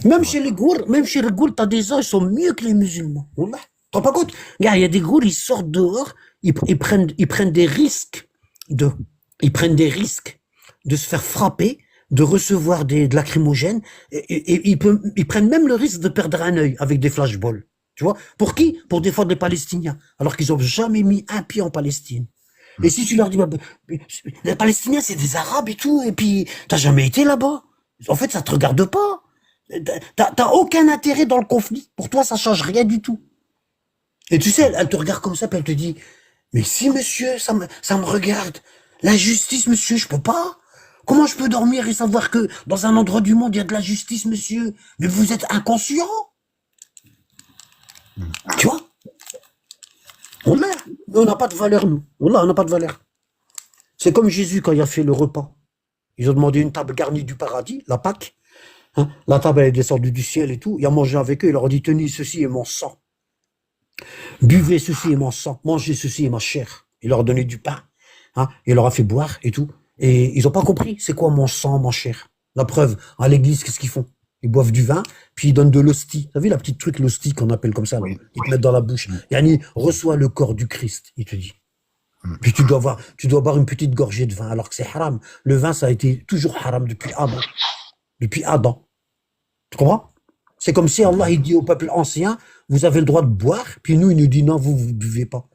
Même chez les Gours, t'as des gens, ils sont mieux que les musulmans. Wallah. Tu te rends pas compte? Regarde, il y a des Gours, ils sortent dehors, ils prennent des risques de se faire frapper, de recevoir de lacrymogènes, et ils prennent même le risque de perdre un œil avec des flashballs. Tu vois? Pour qui? Pour défendre les Palestiniens. Alors qu'ils ont jamais mis un pied en Palestine. Et si tu leur dis, les Palestiniens, c'est des Arabes et tout, et puis, t'as jamais été là-bas. En fait, ça te regarde pas. T'as aucun intérêt dans le conflit. Pour toi, ça change rien du tout. Et tu sais, elle te regarde comme ça, puis elle te dit, mais si, monsieur, ça me regarde. La justice, monsieur, je peux pas. Comment je peux dormir et savoir que dans un endroit du monde, il y a de la justice, monsieur? Mais vous êtes inconscient. Tu vois? On n'a pas de valeur, nous. On n'a pas de valeur. C'est comme Jésus quand il a fait le repas. Ils ont demandé une table garnie du paradis, la Pâque. Hein, la table, elle est descendue du ciel et tout. Il a mangé avec eux, il leur a dit, tenez, ceci est mon sang. Buvez, ceci est mon sang. Mangez, ceci est ma chair. Il leur a donné du pain. Hein, il leur a fait boire et tout. Et ils n'ont pas compris, c'est quoi mon sang, ma chair? La preuve, à l'église, qu'est-ce qu'ils font? Ils boivent du vin, puis ils donnent de l'hostie. T'as vu la petite truc, l'hostie qu'on appelle comme ça, là? Oui. Ils te mettent dans la bouche. Yani, reçois le corps du Christ, il te dit. Puis tu dois boire une petite gorgée de vin, alors que c'est haram. Le vin, ça a été toujours haram depuis Adam. Depuis Adam. Tu comprends? C'est comme si Allah, il dit au peuple ancien, vous avez le droit de boire, puis nous, il nous dit non, vous buvez pas.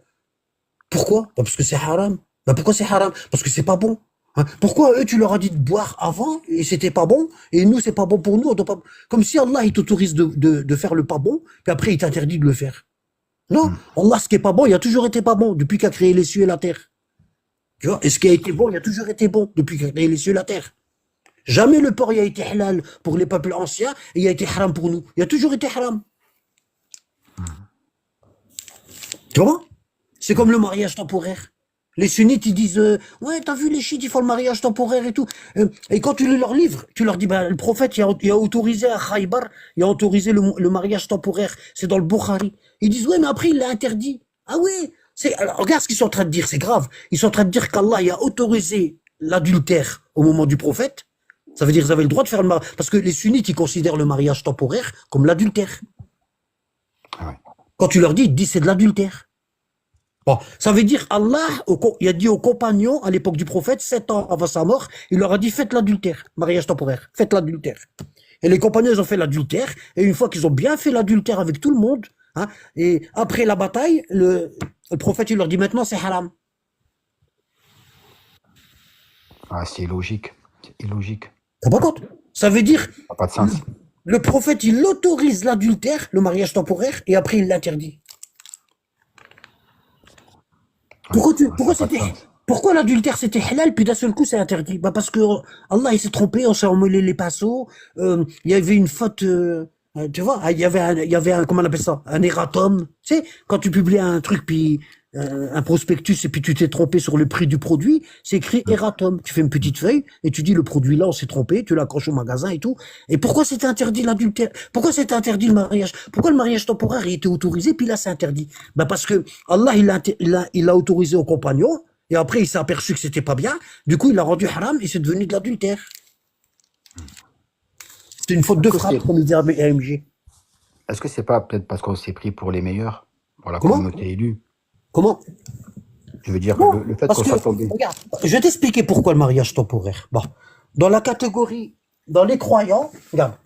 Pourquoi? Parce que c'est haram. Pourquoi c'est haram? Parce que c'est pas bon. Hein? Pourquoi eux, tu leur as dit de boire avant, et c'était pas bon, et nous, c'est pas bon pour nous, on doit pas... Comme si Allah, il t'autorise de faire le pas bon, puis après, il t'interdit de le faire. Non, Allah, ce qui est pas bon, il a toujours été pas bon, depuis qu'il a créé les cieux et la terre. Tu vois? Et ce qui a été bon, il a toujours été bon, depuis qu'il a créé les cieux et la terre. Jamais le porc, il a été halal pour les peuples anciens, et il a été haram pour nous. Il a toujours été haram. Tu vois? C'est comme le mariage temporaire. Les sunnites, ils disent, ouais, t'as vu, les chiites, ils font le mariage temporaire et tout. Et quand tu lis leur livre, tu leur dis, le prophète, il a autorisé à Khaybar, il a autorisé le mariage temporaire. C'est dans le Bukhari. Ils disent, ouais, mais après, il l'a interdit. Ah ouais, alors, regarde ce qu'ils sont en train de dire, c'est grave. Ils sont en train de dire qu'Allah, il a autorisé l'adultère au moment du prophète. Ça veut dire qu'ils avaient le droit de faire le mariage. Parce que les sunnites, ils considèrent le mariage temporaire comme l'adultère. Quand tu leur dis, ils te disent, c'est de l'adultère. Bon, ça veut dire Allah, il a dit aux compagnons à l'époque du prophète, 7 ans avant sa mort, il leur a dit faites l'adultère, mariage temporaire, faites l'adultère. Et les compagnons, ils ont fait l'adultère, et une fois qu'ils ont bien fait l'adultère avec tout le monde, hein, et après la bataille, le prophète, il leur dit maintenant c'est haram. Ah, c'est illogique. C'est illogique. T'as pas compte? Ça veut dire, Ça n'a pas de sens. le prophète, il autorise l'adultère, le mariage temporaire, et après il l'interdit. Pourquoi l'adultère c'était halal, puis d'un seul coup c'est interdit? Parce que Allah il s'est trompé, on s'est emmêlé les pinceaux, il y avait une faute, tu vois, il y avait un, comment on appelle ça? Un erratum. Tu sais, quand tu publies un truc, puis un prospectus, et puis tu t'es trompé sur le prix du produit, c'est écrit erratum. Tu fais une petite feuille, et tu dis le produit là, on s'est trompé, tu l'accroches au magasin et tout. Et pourquoi c'était interdit l'adultère? Pourquoi c'était interdit le mariage? Pourquoi le mariage temporaire il était autorisé, puis là c'est interdit? Parce que Allah il l'a autorisé aux compagnons, et après il s'est aperçu que c'était pas bien, du coup il l'a rendu haram, et c'est devenu de l'adultère. C'est une faute de frappe, comme il dit AMG. Est-ce que c'est pas peut-être parce qu'on s'est pris pour les meilleurs, pour la Comment? communauté élue? Comment? Je veux dire, Non, le fait parce qu'on que, soit tombé. regarde, je vais t'expliquer pourquoi le mariage temporaire. Bon, dans la catégorie, dans les croyants, regarde,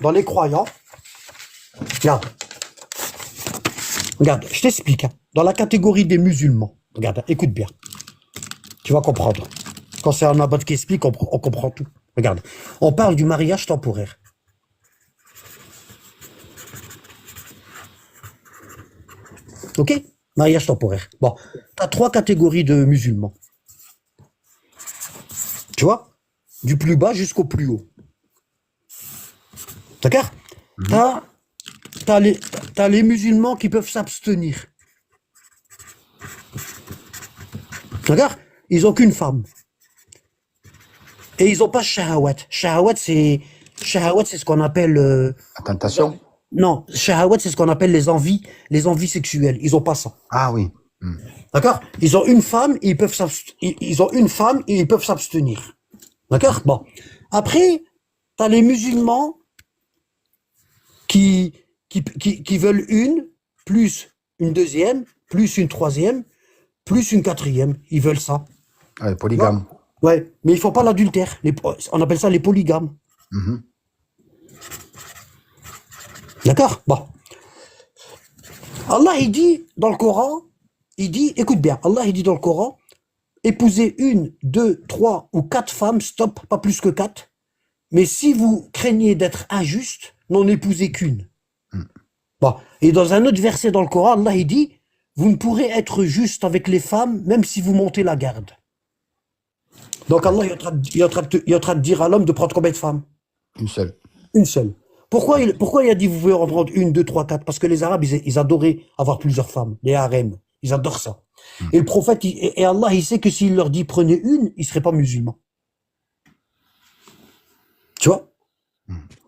regarde, je t'explique, hein. Dans la catégorie des musulmans, regarde, écoute bien, tu vas comprendre. Quand c'est un abbat qui explique, on comprend tout. Regarde, on parle du mariage temporaire. Ok? Mariage temporaire. Bon, t'as 3 catégories de musulmans. Tu vois? Du plus bas jusqu'au plus haut. D'accord? T'as les musulmans qui peuvent s'abstenir. D'accord? Ils ont qu'une femme. Et ils ont pas shahawat. Shahawat, c'est ce qu'on appelle... La tentation? Non, shahawat, c'est ce qu'on appelle les envies sexuelles. Ils ont pas ça. Ah oui. D'accord? Ils ont une femme et ils peuvent s'abstenir. D'accord? Bon. Après, t'as les musulmans qui veulent une, plus une deuxième, plus une troisième, plus une quatrième. Ils veulent ça. Ah, les polygames. Ouais, mais ils font pas l'adultère. On appelle ça les polygames. D'accord? Bon. Allah, il dit dans le Coran, il dit, écoute bien, Allah, il dit dans le Coran, épousez une, deux, trois ou quatre femmes, stop, pas plus que quatre. Mais si vous craignez d'être injuste, n'en épousez qu'une. Bon. Et dans un autre verset dans le Coran, Allah il dit, vous ne pourrez être juste avec les femmes, même si vous montez la garde. Donc Allah il est en train de dire à l'homme de prendre combien de femmes? Une seule. Une seule. Pourquoi il a dit vous pouvez en prendre une, deux, trois, quatre? Parce que les Arabes, ils adoraient avoir plusieurs femmes, les harems. Ils adorent ça. Et le prophète, et Allah, il sait que s'il leur dit prenez une, ils ne seraient pas musulmans. Tu vois?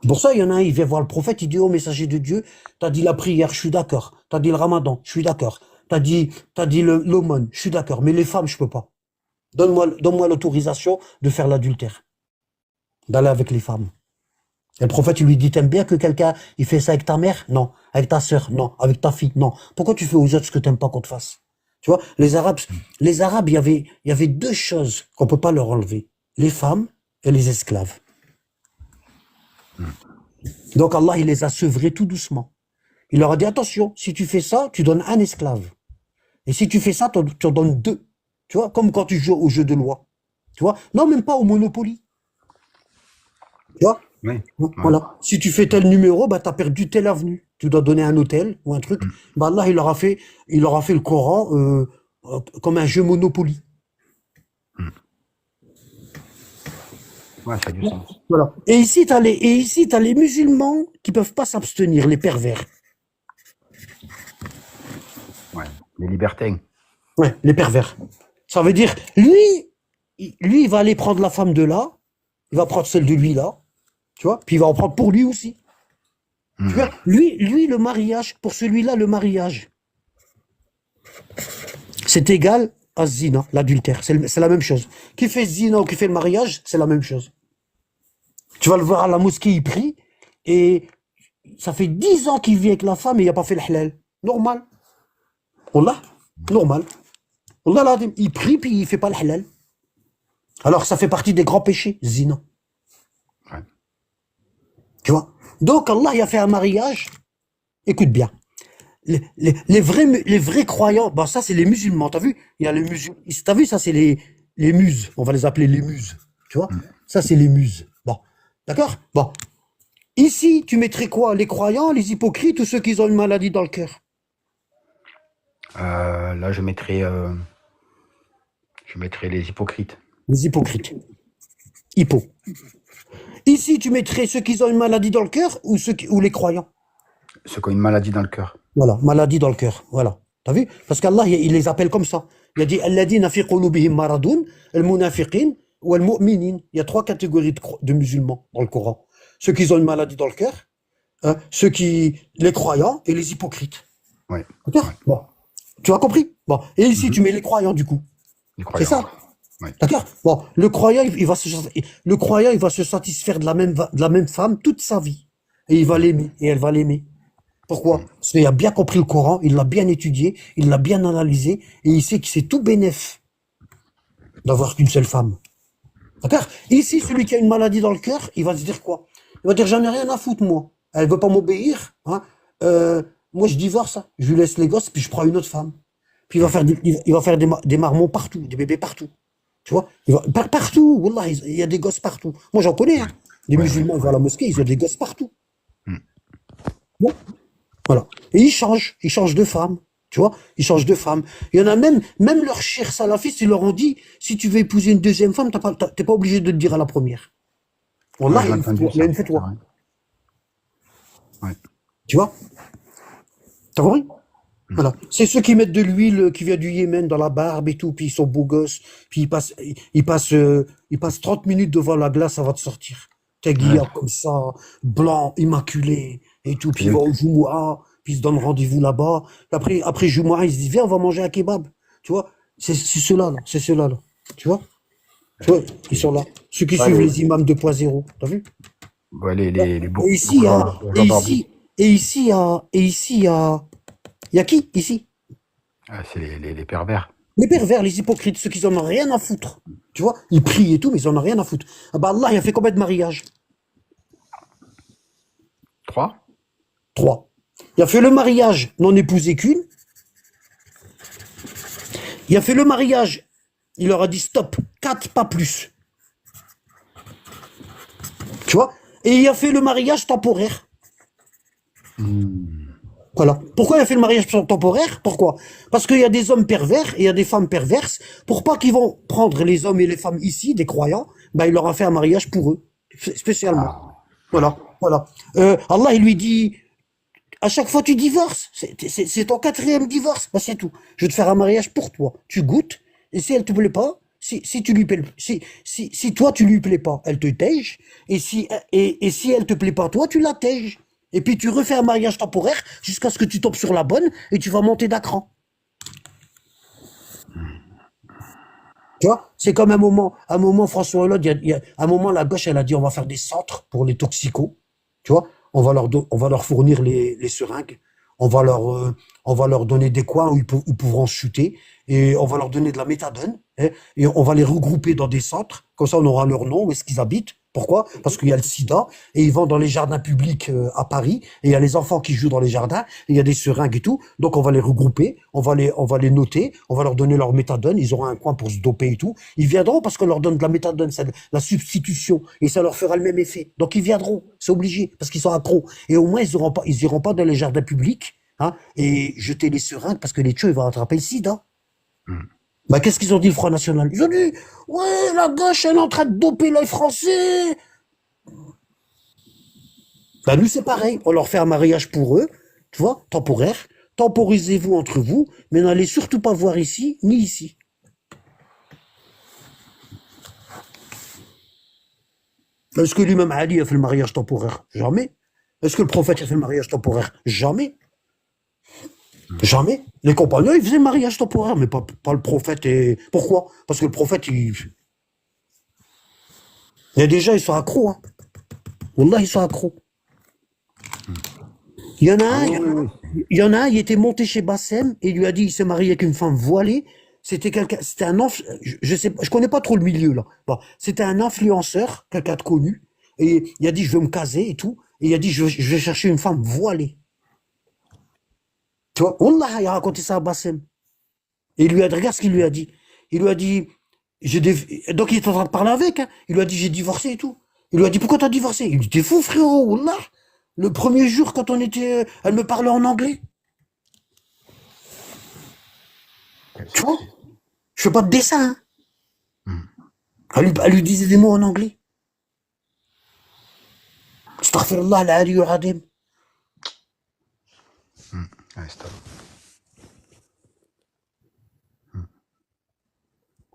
Pour ça, il y en a un, il vient voir le prophète, il dit oh messager de Dieu, t'as dit la prière, je suis d'accord. T'as dit le ramadan, je suis d'accord. T'as dit l'aumône, je suis d'accord. Mais les femmes, je peux pas. Donne-moi l'autorisation de faire l'adultère. D'aller avec les femmes. Et le prophète, il lui dit, t'aimes bien que quelqu'un, il fait ça avec ta mère? Non. Avec ta sœur? Non. Avec ta fille? Non. Pourquoi tu fais aux autres ce que t'aimes pas qu'on te fasse? Tu vois, les Arabes, il y avait deux choses qu'on peut pas leur enlever. Les femmes et les esclaves. Donc Allah, il les a sevrés tout doucement. Il leur a dit, attention, si tu fais ça, tu donnes un esclave. Et si tu fais ça, tu en donnes deux. Tu vois, comme quand tu joues au jeu de loi. Tu vois, non, même pas au Monopoly. Tu vois? Oui. Voilà. Si tu fais tel numéro, bah, tu as perdu telle avenue. Tu dois donner un hôtel ou un truc. Bah, Allah, il leur a fait le Coran comme un jeu Monopoly. Ouais, ça a du sens. Voilà. Et ici, tu as les musulmans qui peuvent pas s'abstenir, les pervers. Ouais. Les libertins. Ouais, les pervers. Ça veut dire, lui, il va aller prendre la femme de là, il va prendre celle de lui là, tu vois, puis il va en prendre pour lui aussi. Tu vois, lui, le mariage, pour celui-là, le mariage, c'est égal à zina, l'adultère. C'est la même chose. Qui fait zina ou qui fait le mariage, c'est la même chose. Tu vas le voir à la mosquée, il prie, et ça fait 10 ans qu'il vit avec la femme et il n'a pas fait le halal. Normal. Wallah, normal. Wallah, là, il prie puis il fait pas le halal. Alors ça fait partie des grands péchés, zina. Ouais. Tu vois? Donc Allah il a fait un mariage. Écoute bien. Les vrais croyants, bah ça c'est les musulmans, t'as vu? Il y a les musulmans. T'as vu, ça c'est les muses. On va les appeler les muses. Tu vois? Ça c'est les muses. Bon. D'accord? Bon. Ici, tu mettrais quoi? Les croyants, les hypocrites ou ceux qui ont une maladie dans le cœur? Là, je mettrais les hypocrites. Les hypocrites. Hypo. Ici, tu mettrais ceux qui ont une maladie dans le cœur ou les croyants? Ceux qui ont une maladie dans le cœur. Voilà, maladie dans le cœur. Voilà. T'as vu? Parce qu'Allah, il les appelle comme ça. Il a dit Alladina fi qulubihim maradun, al-munafiqin ou al-mu'minin. Il y a 3 catégories de musulmans dans le Coran. Ceux qui ont une maladie dans le cœur, hein, les croyants et les hypocrites. Ouais. D'accord? Bon. Tu as compris? Bon. Et ici, tu mets les croyants du coup. Les C'est croyants. ça? Ouais. D'accord? Bon, le croyant, il va se satisfaire de la même femme toute sa vie. Et il va l'aimer, et elle va l'aimer. Pourquoi? Parce qu'il a bien compris le Coran, il l'a bien étudié, il l'a bien analysé, et il sait que c'est tout bénef d'avoir qu'une seule femme. D'accord? Ici, celui qui a une maladie dans le cœur, il va se dire quoi? Il va dire, j'en ai rien à foutre, moi. Elle veut pas m'obéir, hein? Moi, je divorce, hein. Je lui laisse les gosses, puis je prends une autre femme. Puis il va faire des marmots partout, des bébés partout. Tu vois, partout, wallah, il y a des gosses partout. Moi, j'en connais, hein. Les musulmans, ils vont à la mosquée, ils ont des gosses partout. Bon, voilà. Et ils changent de femme. Tu vois, ils changent de femme. Il y en a même leurs chers salafistes, ils leur ont dit, si tu veux épouser une deuxième femme, t'es pas obligé de te dire à la première. Wallah, Ouais, il y a une fais-toi. Ouais. Tu vois? T'as compris? Voilà. C'est ceux qui mettent de l'huile qui vient du Yémen dans la barbe et tout, puis ils sont beaux gosses, puis ils passent 30 minutes devant la glace avant de sortir. T'es guillard comme ça, blanc, immaculé, et tout, puis ils vont au Jumu'ah, puis ils se donnent rendez-vous là-bas. Après Jumu'ah, ils se disent, viens, on va manger un kebab. Tu vois? C'est ceux-là, là. C'est ceux-là, là. Tu vois? Ils sont là. Ceux qui suivent les imams 2.0. T'as vu? Ouais, les Et ici, il y a qui ici? Ah, c'est les pervers. Les pervers, les hypocrites, ceux qui en ont rien à foutre. Tu vois, ils prient et tout, mais ils en ont rien à foutre. Ah bah Allah, il a fait combien de mariages? 3. 3. Il a fait le mariage, n'en épouser qu'une. Il a fait le mariage, Il leur a dit stop, 4 pas plus. Tu vois? Et il a fait le mariage temporaire. Voilà. Pourquoi il a fait le mariage temporaire? Pourquoi? Parce qu'il y a des hommes pervers et il y a des femmes perverses. Pour pas qu'ils vont prendre les hommes et les femmes ici, des croyants, ben il leur a fait un mariage pour eux, spécialement. Voilà, voilà. Allah, il lui dit, à chaque fois tu divorces, c'est ton 4e divorce, ben c'est tout. Je vais te faire un mariage pour toi. Tu goûtes, et si elle te plaît pas, si tu lui plais, si toi tu lui plais pas, elle te tège, et si elle te plaît pas, toi tu la tèges. Et puis tu refais un mariage temporaire jusqu'à ce que tu tombes sur la bonne et tu vas monter d'un cran. Tu vois, c'est comme un moment, François Hollande, un moment, la gauche, elle a dit, on va faire des centres pour les toxicos. Tu vois, on va leur fournir les seringues. On va leur donner des coins où ils pourront chuter. Et on va leur donner de la méthadone. Hein, et on va les regrouper dans des centres. Comme ça, on aura leur nom, où est-ce qu'ils habitent. Pourquoi? Parce qu'il y a le sida, et ils vont dans les jardins publics à Paris, et il y a les enfants qui jouent dans les jardins, et il y a des seringues et tout, donc on va les regrouper, on va les noter, on va leur donner leur méthadone, ils auront un coin pour se doper et tout. Ils viendront parce qu'on leur donne de la méthadone, c'est la substitution, et ça leur fera le même effet. Donc ils viendront, c'est obligé, parce qu'ils sont accros. Et au moins ils iront pas dans les jardins publics, hein, et jeter les seringues, parce que les tueurs, ils vont attraper le sida. Bah, qu'est-ce qu'ils ont dit, le Front National? Ils ont dit, ouais, la gauche, elle est en train de doper les Français. Bah, nous, c'est pareil. On leur fait un mariage pour eux, tu vois, temporaire. Temporisez-vous entre vous, mais n'allez surtout pas voir ici, ni ici. Est-ce que lui-même, Ali, a fait le mariage temporaire? Jamais. Est-ce que le prophète a fait le mariage temporaire? Jamais. Jamais. Les compagnons, ils faisaient le mariage temporaire, mais pas le prophète. Et pourquoi? Parce que le prophète, il y a déjà, ils sont accros. Hein. Wallah, ils sont accros. Il y en a un, il était monté chez Bassem et il lui a dit, il s'est marié avec une femme voilée. C'était un je sais pas, je connais pas trop le milieu là. Bon, c'était un influenceur, quelqu'un de connu. Et il a dit, je veux me caser et tout. Et il a dit, je vais chercher une femme voilée. Tu vois, Wallah, il a raconté ça à Bassem. Et il lui a dit, regarde ce qu'il lui a dit. Il lui a dit, donc il est en train de parler avec, hein. Il lui a dit, j'ai divorcé et tout. Il lui a dit, pourquoi t'as divorcé? Il lui dit, t'es fou, frérot, Wallah. Le premier jour, quand on était, elle me parlait en anglais. Tu vois? Je fais pas de dessin, hein. Elle lui disait des mots en anglais. Astaghfirullah al-Ali al-Azim.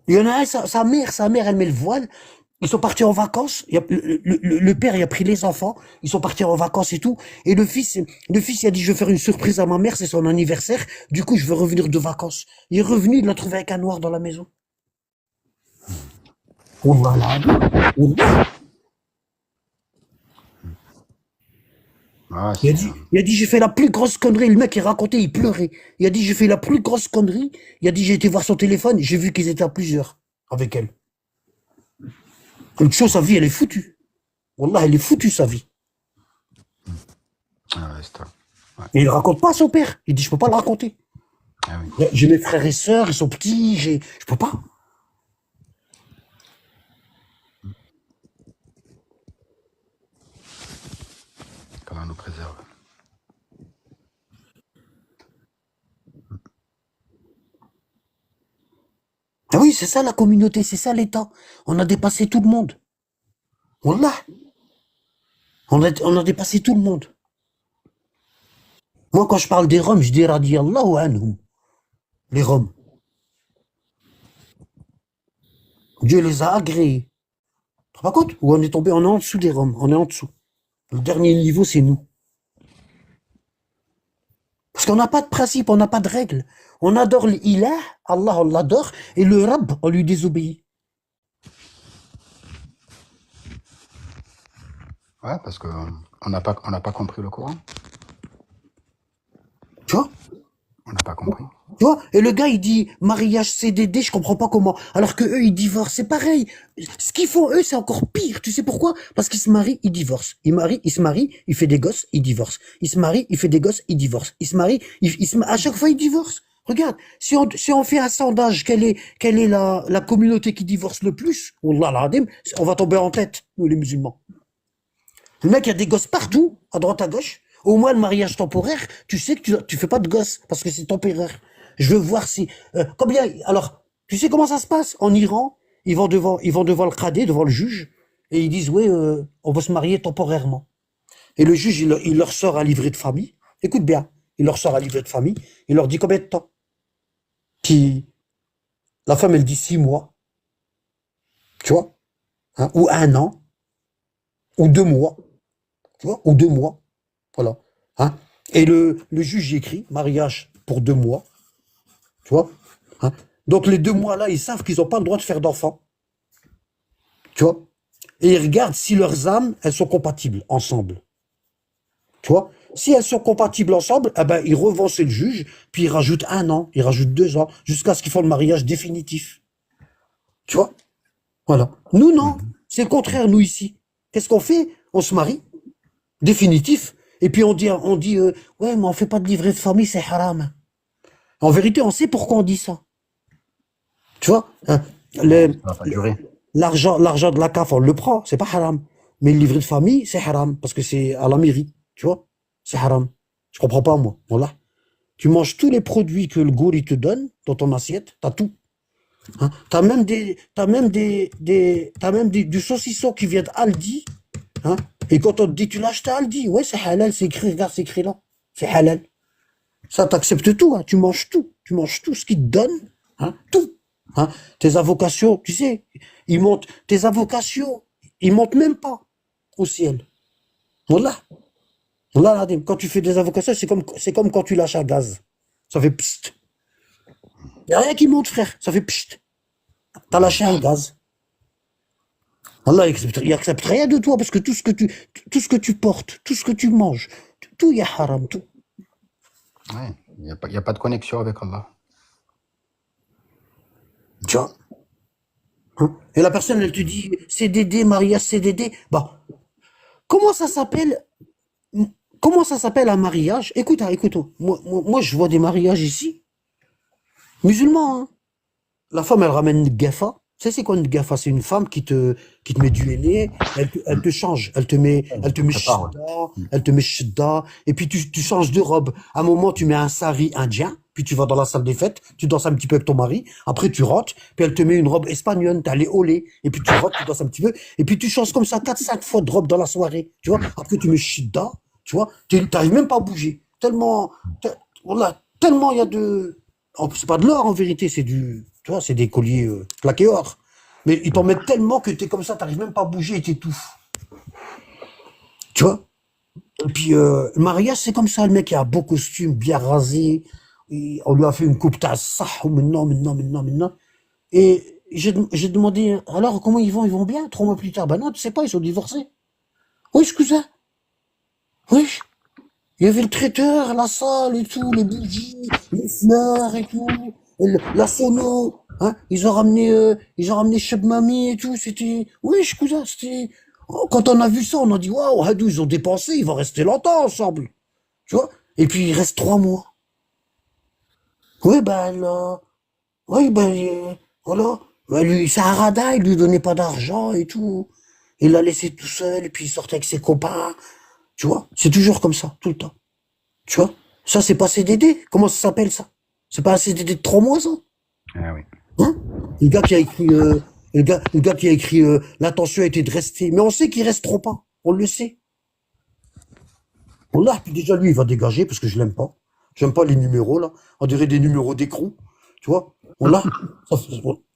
Il y en a un, sa mère, elle met le voile. Ils sont partis en vacances. Le père, il a pris les enfants. Ils sont partis en vacances et tout. Et le fils, il a dit, je vais faire une surprise à ma mère, c'est son anniversaire. Du coup, je veux revenir de vacances. Il est revenu, il l'a trouvé avec un noir dans la maison. Wallah, Wallah. Ah, Il a dit, j'ai fait la plus grosse connerie. Le mec, il racontait, il pleurait. Il a dit, j'ai fait la plus grosse connerie. Il a dit, j'ai été voir son téléphone, j'ai vu qu'ils étaient à plusieurs avec elle. Une chose, sa vie, elle est foutue. Wallah, elle est foutue, sa vie. Et il raconte pas à son père. Il dit, je peux pas le raconter. J'ai mes frères et sœurs, ils sont petits, je peux pas. Qu'Allah nous préserve. Ah oui, c'est ça la communauté, c'est ça l'État. On a dépassé tout le monde. Wallah. On a dépassé tout le monde. Moi, quand je parle des Roms, je dis radiyallahu anhum. Les Roms. Dieu les a agréés. Tu te rends pas compte? Où on est tombé, on est en dessous des Roms, on est en dessous. Le dernier niveau, c'est nous. Parce qu'on n'a pas de principe, on n'a pas de règles. On adore l'Ilah, Allah, on l'adore, et le Rabb, on lui désobéit. Ouais, parce que on n'a pas compris le Coran. Tu vois? On n'a pas compris. Tu vois? Et le gars, il dit, mariage CDD, je comprends pas comment. Alors que eux, ils divorcent, c'est pareil. Ce qu'ils font, eux, c'est encore pire. Tu sais pourquoi? Parce qu'ils se marient, ils divorcent. Il se marie, il fait des gosses, il divorce. Il se marie, il fait des gosses, il divorce. Il se marie, à chaque fois, il divorce. regarde, si on fait un sondage, quelle est la communauté qui divorce le plus, Wallah al-Adim, on va tomber en tête, nous les musulmans. Le mec, il y a des gosses partout, à droite, à gauche. Au moins, le mariage temporaire, tu sais que tu fais pas de gosses, parce que c'est temporaire. Je veux voir si... combien... Alors, tu sais comment ça se passe? En Iran, ils vont devant le qadi, devant le juge, et ils disent, oui, on va se marier temporairement. Et le juge, il leur sort un livret de famille. Écoute bien, il leur sort un livret de famille, il leur dit combien de temps? La femme, elle dit 6 mois, tu vois, hein, ou 1 an, ou 2 mois, tu vois, ou 2 mois, voilà. Hein. Et le juge y écrit mariage pour 2 mois, tu vois. Hein. Donc les 2 mois là, ils savent qu'ils n'ont pas le droit de faire d'enfants, tu vois. Et ils regardent si leurs âmes, elles sont compatibles ensemble, tu vois. Si elles sont compatibles ensemble, eh ben, ils revont chez le juge, puis ils rajoutent 1 an, ils rajoutent 2 ans, jusqu'à ce qu'ils font le mariage définitif. Tu vois? Voilà. Nous, non. C'est le contraire, nous, ici. Qu'est-ce qu'on fait? On se marie, définitif, et puis on dit ouais, mais on fait pas de livret de famille, c'est haram. En vérité, on sait pourquoi on dit ça. Tu vois? Hein, Ça va pas durer. l'argent de la CAF, on le prend, c'est pas haram. Mais le livret de famille, c'est haram, parce que c'est à la mairie. Tu vois? C'est haram. Je comprends pas, moi. Voilà. Tu manges tous les produits que le gourou il te donne dans ton assiette, t'as tout. Hein. T'as même du saucisson qui vient d'Aldi. Hein. Et quand on te dit tu l'as acheté à Aldi, ouais, c'est halal, c'est écrit, regarde, c'est écrit là. C'est halal. Ça, t'acceptes tout, hein. Tu manges tout. Tu manges tout ce qu'ils te donnent. Hein. Tout. Hein. Tes avocations, tu sais, tes avocations, ils montent même pas au ciel. Voilà. Là, quand tu fais des avocations, c'est comme quand tu lâches un gaz. Ça fait psst. Il n'y a rien qui monte, frère. Ça fait psst. T'as lâché un gaz. Allah, il accepte rien de toi parce que tout ce que tu portes, tout ce que tu manges, tout, il y a haram, tout. Ouais, il y a pas de connexion avec Allah. Tu vois? Hein. Et la personne, elle te dit CDD, mariage CDD. Bon, comment ça s'appelle? Comment ça s'appelle un mariage? Écoute, hein, écoute. Moi, je vois des mariages ici. Musulmans, hein. La femme, elle ramène une gafa. Tu sais, c'est quoi une gafa? C'est une femme qui te met du henné, elle te change. Elle te met Ça part, shidda, elle te met shidda, et puis tu changes de robe. À un moment, tu mets un sari indien, puis tu vas dans la salle des fêtes, tu danses un petit peu avec ton mari, après tu rentres, puis elle te met une robe espagnole, t'as les olés, et puis tu rentres, tu danses un petit peu, et puis tu changes comme ça 4-5 fois de robe dans la soirée, tu vois. Après, tu mets shidda, tu vois, t'arrives même pas à bouger. Voilà, tellement il y a c'est pas de l'or en vérité, c'est tu vois, c'est des colliers plaqués or. Mais ils t'en mettent tellement que t'es comme ça, t'arrives même pas à bouger et t'étouffes. Tu vois? Et puis, le mariage, c'est comme ça, le mec, il a un beau costume, bien rasé, on lui a fait une coupe tasse, maintenant. Et j'ai demandé, alors, comment ils vont bien? 3 mois plus tard, ben non, tu sais pas, ils sont divorcés. Oui, excusez. Oui. Il y avait le traiteur, la salle et tout, les bougies, les fleurs et tout, la sono, hein. Ils ont ramené Cheb Mami et tout, oui, cousin, oh, quand on a vu ça, on a dit, waouh, Hadou, ils ont dépensé, ils vont rester longtemps ensemble. Tu vois? Et puis, il reste 3 mois. Oui, ben, là, oui, ben, voilà. Ben, lui, c'est un radin, il lui donnait pas d'argent et tout. Il l'a laissé tout seul, et puis il sortait avec ses copains. Tu vois? C'est toujours comme ça, tout le temps. Tu vois? Ça, c'est pas CDD. Comment ça s'appelle, ça? C'est pas un CDD de 3 mois, ça? Ah oui. Hein? Le gars qui a écrit, l'intention a été de rester. Mais on sait qu'il resteront pas. On le sait. On l'a, puis déjà, lui, il va dégager parce que je l'aime pas. J'aime pas les numéros, là. On dirait des numéros d'écrou. Tu vois? On l'a.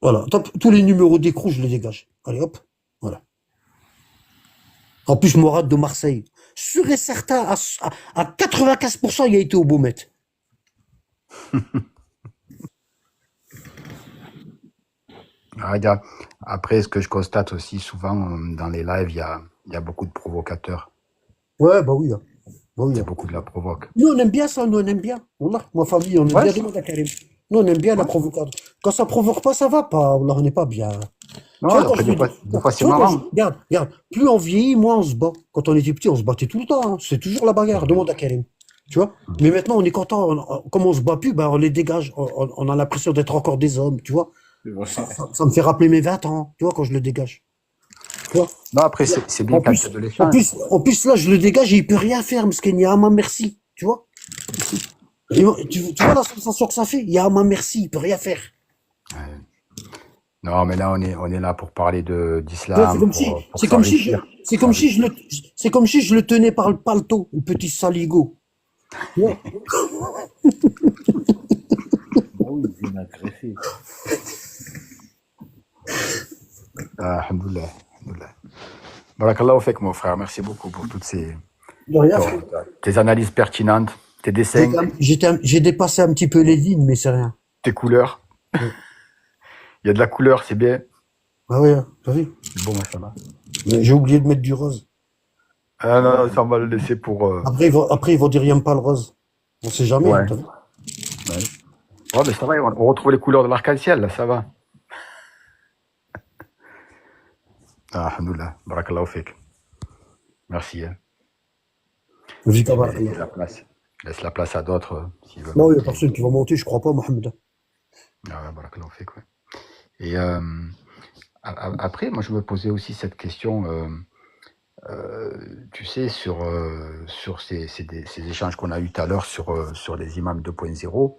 Voilà. Tous les numéros d'écrou, je les dégage. Allez, hop. Voilà. En plus, Morad de Marseille. Sûr et certain, à 95%, il a été au Beaumet. Après, ce que je constate aussi souvent dans les lives, il y a beaucoup de provocateurs. Ouais, bah oui. Hein. Bah oui. C'est Hein. beaucoup de la provoque. Nous, on aime bien ça, nous, on aime bien. Wallah, ma famille, on aime bien. Demande à Karim. Nous, on aime bien la provocation. Quand ça provoque pas, ça va pas. Wallah, on n'est pas bien. Non, Tu vois, après, des fois, c'est marrant. Regarde, plus on vieillit, moins on se bat. Quand on était petit, on se battait tout le temps. Hein. C'est toujours la bagarre. Demande à Karim. Tu vois? Mais maintenant, on est content. Comme on se bat plus, ben, on les dégage. On a l'impression d'être encore des hommes, tu vois? Ça me fait rappeler mes 20 ans, tu vois, quand je le dégage. Tu vois? Non, après, c'est bien En quand il y plus, a de en l'échange. plus, en plus, là, je le dégage et il peut rien faire, parce qu'il y a un merci, tu vois? Tu vois la sensation que ça fait? Il y a un merci, il peut rien faire. Non, mais là, on est là pour parler Ouais, d'islam, pour c'est comme si je, s'enrichir. c'est comme si je le, c'est comme si je le tenais par le paletot, le petit saligo. Tu vois? Ah oui, il m'a agressé. Ah, alhamdoulilah, alhamdoulilah. Barakallahu fek, mon frère. Merci beaucoup pour toutes De rien, frère. tes analyses pertinentes, tes dessins, J'ai dépassé un petit peu les lignes, mais c'est rien. tes couleurs. Ouais. Il y a de la couleur, c'est bien. Ah ouais, t'as vu? C'est bon, machallah. Mais j'ai oublié de mettre du rose. Ah non, non, ça, on va le laisser pour. Après, ils vont dire, il n'aime pas le rose. On sait jamais, Ouais. hein, t'as vu? Ouais. Ouais, mais ça va, on retrouve les couleurs de l'arc-en-ciel, là, ça va. Ah, alhamdoulilah. Barakallahu fek. Merci. Hein. Vika Laisse la place. Laisse la place à d'autres s'ils veulent. non, il n'y a personne qui va monter, je crois pas, Mohamed. Ah ouais, barakallahu fek, ouais. Et après, moi, je me posais aussi cette question, tu sais, sur ces échanges qu'on a eus tout à l'heure sur les imams 2.0.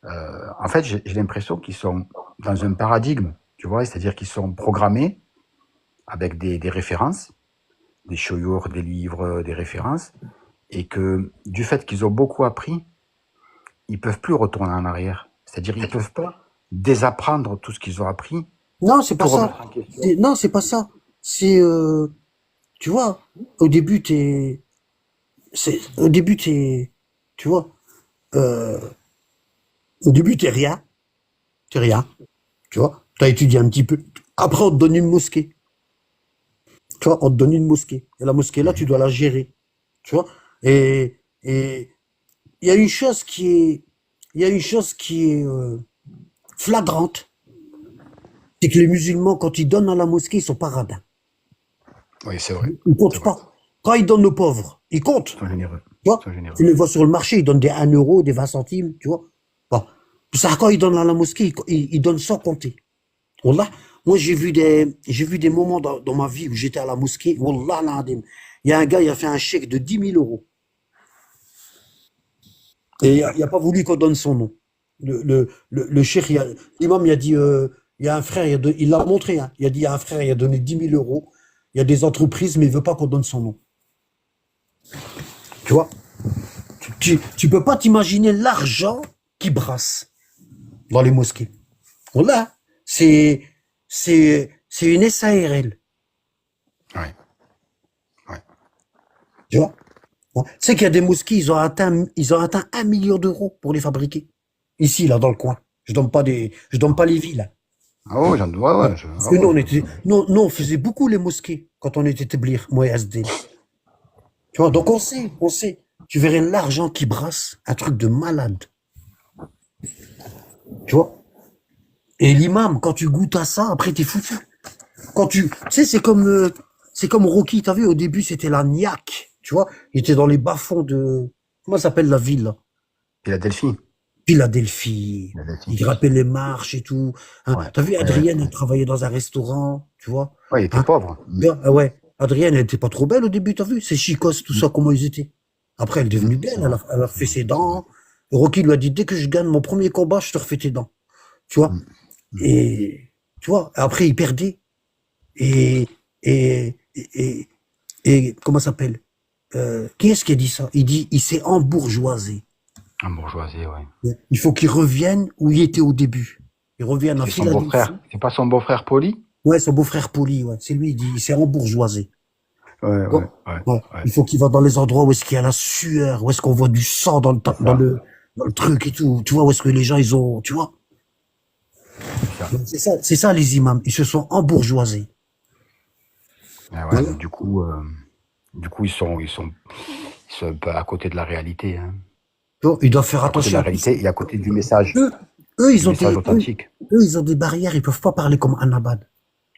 En fait, j'ai l'impression qu'ils sont dans un paradigme, tu vois, c'est-à-dire qu'ils sont programmés avec des références, des shoyours, des livres, des références, et que du fait qu'ils ont beaucoup appris, ils peuvent plus retourner en arrière. C'est-à-dire ils peuvent pas désapprendre tout ce qu'ils ont appris. Non, c'est pas Tout ça. remettre en question. Non, c'est pas ça. C'est, tu vois, au début, tu vois, euh, au début, t'es rien. T'es rien. Tu vois, t'as étudié un petit peu. Après, on te donne une mosquée. Tu vois, on te donne une mosquée. Et la mosquée, là, tu dois la gérer. Tu vois, et il y a une chose qui est flagrante. C'est que les musulmans, quand ils donnent à la mosquée, ils sont pas radins. Oui, c'est vrai. Ils C'est comptent vrai. pas. Quand ils donnent aux pauvres, ils comptent. Ils sont généreux. Tu vois, Ils sont généreux. tu les vois sur le marché, ils donnent des 1 euro, des 20 centimes, tu vois. Bon. Ça, quand ils donnent à la mosquée, ils donnent sans compter. Wallah, moi, j'ai vu des moments dans ma vie où j'étais à la mosquée. Wallah, l'adem. Il y a un gars, il a fait un chèque de 10 000 euros. Et il a pas voulu qu'on donne son nom. Le cheikh, l'imam, il a dit, il y a un frère, il l'a montré, hein. Il a dit, il y a un frère, il a donné 10 000 euros. Il y a des entreprises, mais il veut pas qu'on donne son nom. Tu vois? Tu peux pas t'imaginer l'argent qui brasse dans les mosquées. Voilà. C'est une SARL. Ouais. Ouais. Tu vois? Tu sais qu'il y a des mosquées, ils ont atteint 1 million d'euros pour les fabriquer. Ici, là, dans le coin. Je donne pas les villes. Ah ouais, ouais, Parce que nous, on faisait beaucoup les mosquées quand on était établir, moi et SD. Tu vois, donc on sait. Tu verrais l'argent qui brasse, un truc de malade. Tu vois? Et l'imam, quand tu goûtes à ça, après t'es foutu. Tu sais, c'est comme Rocky, t'as vu, au début, c'était la niaque. Tu vois? Il était dans les bas-fonds comment ça s'appelle la ville, là? Philadelphie. Philadelphie. Il grimpait les marches et tout. Hein. Ouais. T'as vu, Adrienne, elle travaillait dans un restaurant, tu vois? Ouais, il était Hein? pauvre. Ah ouais. Adrienne, elle était pas trop belle au début, t'as vu? C'est chicos, tout ça, comment ils étaient. Après, elle est devenue belle, elle a refait ses dents. Rocky lui a dit, dès que je gagne mon premier combat, je te refais tes dents. Tu vois? Et, tu vois, après, il perdait. Et, comment ça s'appelle? Qui est-ce qui a dit ça? Il dit, il s'est embourgeoisé. Un bourgeoisie, ouais. Il faut qu'il revienne où il était au début. Il revienne à C'est son Philadelphie. beau-frère. C'est pas son beau-frère Poli? Ouais, son beau-frère Poli, ouais. C'est lui, il dit, il s'est embourgeoisé. Ouais, Ouais. ouais, ouais. Ouais. Il faut qu'il va dans les endroits où est-ce qu'il y a la sueur, où est-ce qu'on voit du sang dans le truc et tout. Tu vois, où est-ce que les gens, ils ont, tu vois. C'est ça, les imams. Ils se sont embourgeoisés. Ah ouais, donc, du coup, ils sont un peu à côté de la réalité, hein. Tu vois, ils doivent faire À côté de attention. la réalité et à côté du message. Eux, ils Du ont message authentique. eux, ils ont des barrières, ils peuvent pas parler comme Annabad.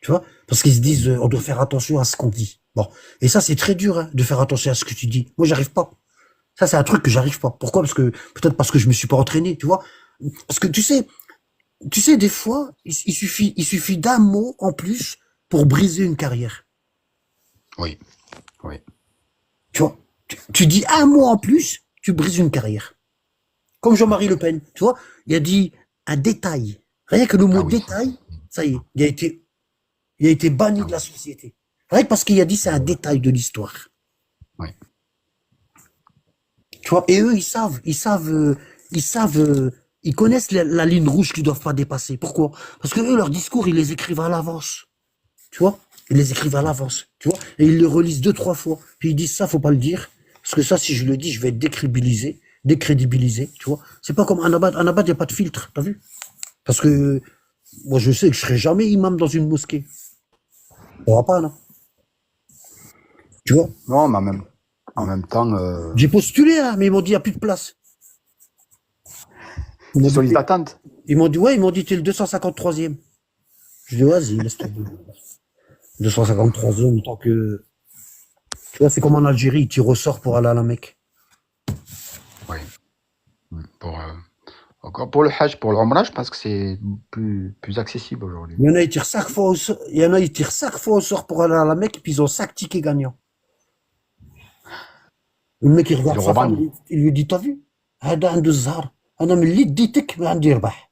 Tu vois? Parce qu'ils se disent, on doit faire attention à ce qu'on dit. Bon. Et ça, c'est très dur, hein, de faire attention à ce que tu dis. Moi, j'arrive pas. Ça, c'est un truc que j'arrive pas. Pourquoi? Peut-être parce que je me suis pas entraîné, tu vois. Parce que tu sais, des fois, il suffit d'un mot en plus pour briser une carrière. Oui, oui. Tu vois. Tu dis un mot en plus, tu brises une carrière. Comme Jean-Marie Le Pen, tu vois. Il a dit un détail. Rien que le mot Ah oui. détail, ça y est, il a été banni Ah de oui. la société. Rien que parce qu'il a dit c'est un détail de l'histoire. Oui. Tu vois, et eux, ils connaissent la ligne rouge qu'ils doivent pas dépasser. Pourquoi? Parce que eux, leurs discours, ils les écrivent à l'avance. Tu vois? Ils les écrivent à l'avance. Tu vois? Et ils le relisent 2, 3 fois. Puis ils disent ça, faut pas le dire. Parce que ça, si je le dis, je vais être décrédibilisé. Tu vois? C'est pas comme Anabad. Anabad, il n'y a pas de filtre. T'as vu? Parce que moi, je sais que je serai jamais imam dans une mosquée. On va pas, là. Tu vois? Non, mais en même temps, J'ai postulé, hein, mais ils m'ont dit, il n'y a plus de place. Ils m'ont c'est sur dit, liste d'attente. ouais, ils m'ont dit, t'es le 253e. Je dis, vas-y, laisse tomber. 253e, tant que, tu vois, c'est comme en Algérie, tu ressors pour aller à la Mecque. Oui. Pour, encore pour le Hajj, pour le Umrah, je pense que c'est plus accessible aujourd'hui. Il y en a, ils tirent 5 fois au sort, il y en a, ils tirent 5 fois au sort pour aller à la Mecque, puis ils ont 5 tickets gagnants. Le mec, il Ils regarde le sa femme, revendent. il lui dit, t'as vu? هذا عنده الزهر. أنا من اللي ديتك ما عندي ربح.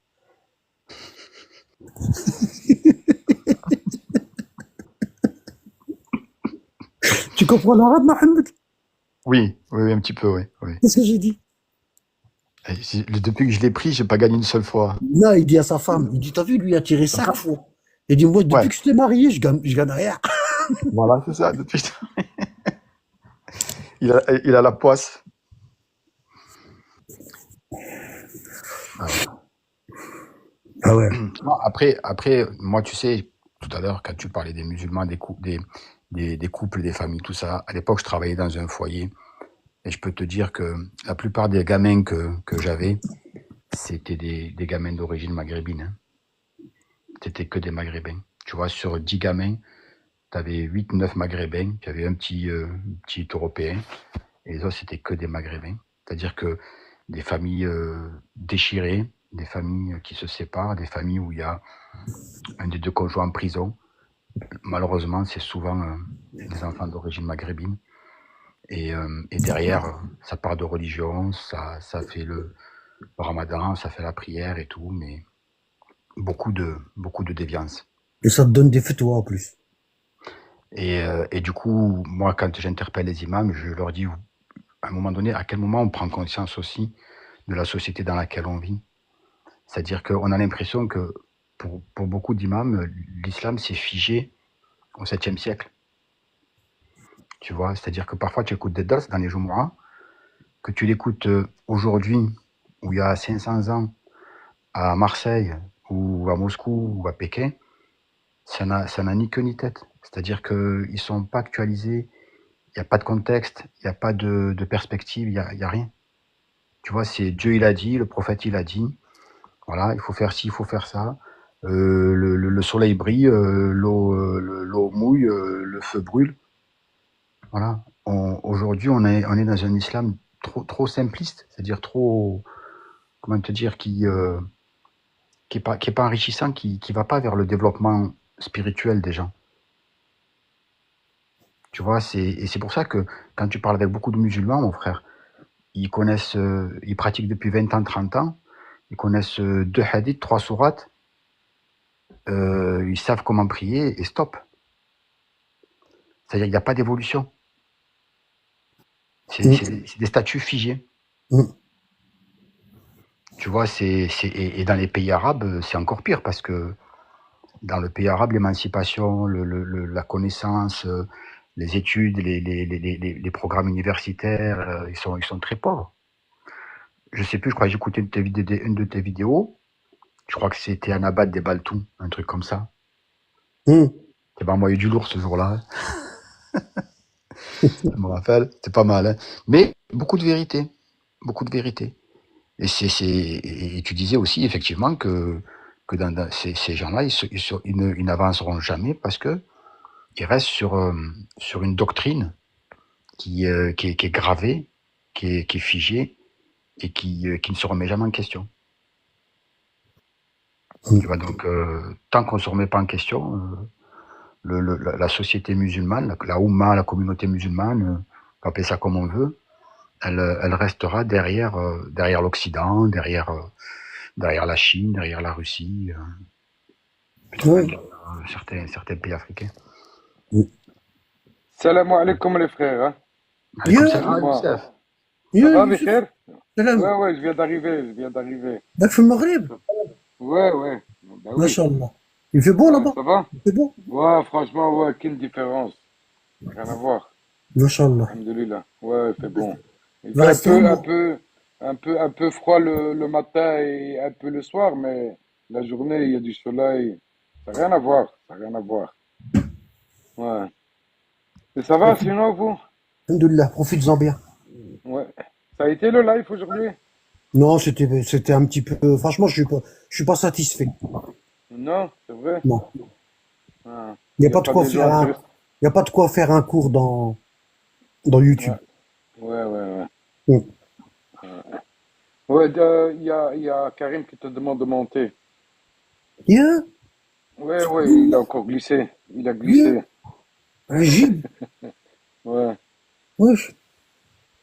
Tu comprends l'arabe, Mohamed? Oui, oui, oui, un petit peu, oui, oui. Qu'est-ce que j'ai dit? Et depuis que je l'ai pris, j'ai pas gagné une seule fois. Là, il dit à sa femme, il dit, t'as vu, lui, il a tiré 5 fois. Il dit, moi, depuis Ouais, que je t'ai marié, je gagne rien. voilà, c'est ça. Il a la poisse. Ah ouais. Ah ouais. Non, après, moi, tu sais, tout à l'heure, quand tu parlais des musulmans, des couples, des familles, tout ça, à l'époque, je travaillais dans un foyer et je peux te dire que la plupart des gamins que j'avais, c'était des gamins d'origine maghrébine. Hein. C'était que des maghrébins. Tu vois, sur 10 gamins, tu avais 8, 9 maghrébins, tu avais un petit européen et les autres, c'était que des maghrébins. C'est-à-dire que des familles déchirées, des familles qui se séparent, des familles où il y a un des deux conjoints en prison. Malheureusement, c'est souvent des enfants d'origine maghrébine. Et derrière, ça part de religion, ça fait le ramadan, ça fait la prière et tout, mais beaucoup de déviance. Et ça te donne des fatwas en plus. Et du coup, moi, quand j'interpelle les imams, je leur dis, à un moment donné, à quel moment on prend conscience aussi de la société dans laquelle on vit. C'est-à-dire qu'on a l'impression que pour beaucoup d'imams, l'islam s'est figé au 7e siècle. Tu vois, c'est-à-dire que parfois tu écoutes des dars dans les Jumu'ah, que tu l'écoutes aujourd'hui, où il y a 500 ans, à Marseille, ou à Moscou, ou à Pékin, ça n'a ni queue ni tête. C'est-à-dire qu'ils ne sont pas actualisés, il n'y a pas de contexte, il n'y a pas de perspective, il y a rien. Tu vois, c'est Dieu il a dit, le prophète il a dit, voilà, il faut faire ci, il faut faire ça. Le soleil brille, l'eau mouille, le feu brûle. Voilà. Aujourd'hui, on est dans un islam trop simpliste, c'est-à-dire trop, comment te dire, qui est pas enrichissant, qui va pas vers le développement spirituel des gens. Tu vois, et c'est pour ça que quand tu parles avec beaucoup de musulmans, mon frère, ils connaissent, ils pratiquent depuis 20 ans, 30 ans, ils connaissent 2 hadiths, 3 sourates, ils savent comment prier et stop. C'est-à-dire qu'il n'y a pas d'évolution. Mm. C'est des statuts figés. Mm. Tu vois, et dans les pays arabes, c'est encore pire parce que dans le pays arabe, l'émancipation, la connaissance, les études, les programmes universitaires, ils sont très pauvres. Je sais plus, je crois que j'ai écouté une de tes vidéos. Je crois que c'était Anabat des Baltous, un truc comme ça. Mm. Tu m'as envoyé du lourd ce jour-là. Je me rappelle, c'était pas mal. Hein. Mais beaucoup de vérité. Beaucoup de vérité. Et tu disais aussi, effectivement, que ces gens-là, ils n'avanceront jamais parce que ils restent sur une doctrine qui est gravée, qui est figé et qui ne se remet jamais en question. Mm. Tu vois, donc, tant qu'on ne se remet pas en question, la société musulmane, la Oumma, la communauté musulmane, on peut appeler ça comme on veut, elle restera derrière l'Occident, derrière la Chine, derrière la Russie, peut-être Ouais. même certains pays africains. Salam alaikum les frères. Hein. Yeah, Comme ça, Excuse-moi. Youssef. Ça yeah, va, Youssef. Bikher? Salam. Ouais, je viens d'arriver. Dak في المغرب. Ouais. Bah ما oui. شاء الله. Il fait beau Ouais, là-bas. ça va? Il fait beau. Ouais, franchement, ouais, quelle différence. Rien à voir. ما شاء الله. Alhamdulillah. Ouais, il fait bon. Il Va fait rester un peu froid le matin et un peu le soir, mais la journée, il y a du soleil. Ça n'a rien à voir. Ça n'a rien à voir. Ouais. Et ça va sinon, vous? Alhamdoulilah, profites-en bien. Ouais. Ça a été le live aujourd'hui? Non, c'était un petit peu. Franchement, je suis pas satisfait. Non, c'est vrai. Non. Ah. Il n'y Il a n'y a pas de pas quoi des faire gens un, intéressants. il y a pas de quoi faire un cours dans YouTube. Ouais. Mm. Ouais, il y a Karim qui te demande de monter. Yeah, Ouais, il a encore glissé. Il a glissé. Gilles. Ouais. Wesh.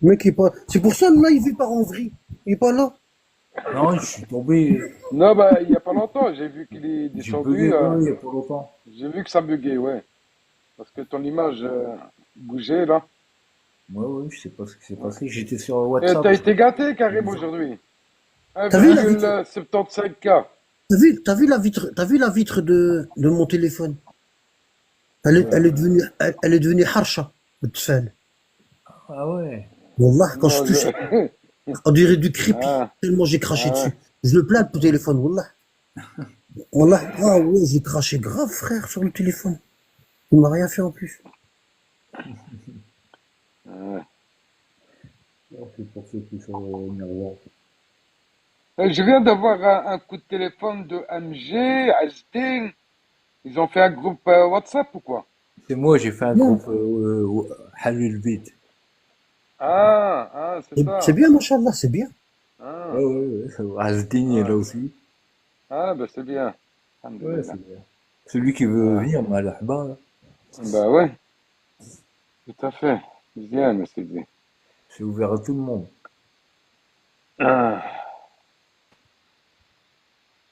Le mec est pas. C'est pour ça là, il vit par en vrille. Il est pas là. Non, je suis tombé, Non, bah, il n'y a pas longtemps, j'ai vu qu'il est j'ai descendu. bugué, ouais, il y a pas longtemps. J'ai vu que ça buguait, ouais. Parce que ton image bougeait, là. Ouais, je sais pas ce qui s'est passé. J'étais sur Et WhatsApp. t'as été gâté, Karim, aujourd'hui. T'as vu la vitre? 1,75K. T'as vu la vitre de mon téléphone? Elle est devenue harsha. التفال. Ah ouais. Wallah, quand je Non, touche, on dirait du creepy. Ah, Tellement j'ai craché ah, dessus. Je le plains, le téléphone, Wallah. Wallah, ah ouais, j'ai craché grave, frère, sur le téléphone. Il m'a rien fait en plus. ouais. C'est pour ceux qui sont miroir. Je viens d'avoir un coup de téléphone de MG, Azdin. Ils ont fait un groupe WhatsApp ou quoi? C'est moi, j'ai fait un Non. groupe Halul Beat. C'est ça. C'est bien, machallah, c'est bien. Ah, Ouais. Azdin est là aussi. bah c'est bien. Ouais, Alhamdulillah. c'est bien. Celui qui veut venir, Malahba, là, Bah ouais, tout à fait. Bien, monsieur D. c'est ouvert à tout le monde. Ah.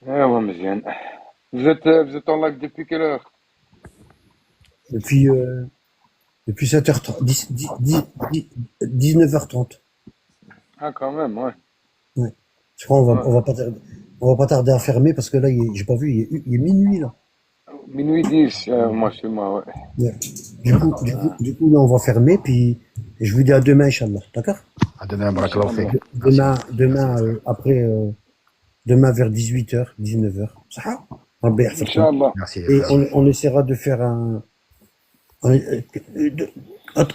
Ouais, mais bien. Vous êtes en live depuis quelle heure? Depuis 7h30, 19h30. Ah, quand même, ouais. Ouais. Je crois on va pas tarder à fermer parce que là, j'ai pas vu, il est minuit là. Minuit 10, moi chez moi, ouais. Ouais. Du coup, là, on va fermer, puis je vous dis à demain, Inch'Allah. D'accord? À demain, barakallahu fik. Demain vers 18h, 19h. Ça Rabbi yahfadkoum. Inch'Allah. Merci. Et on essaiera de faire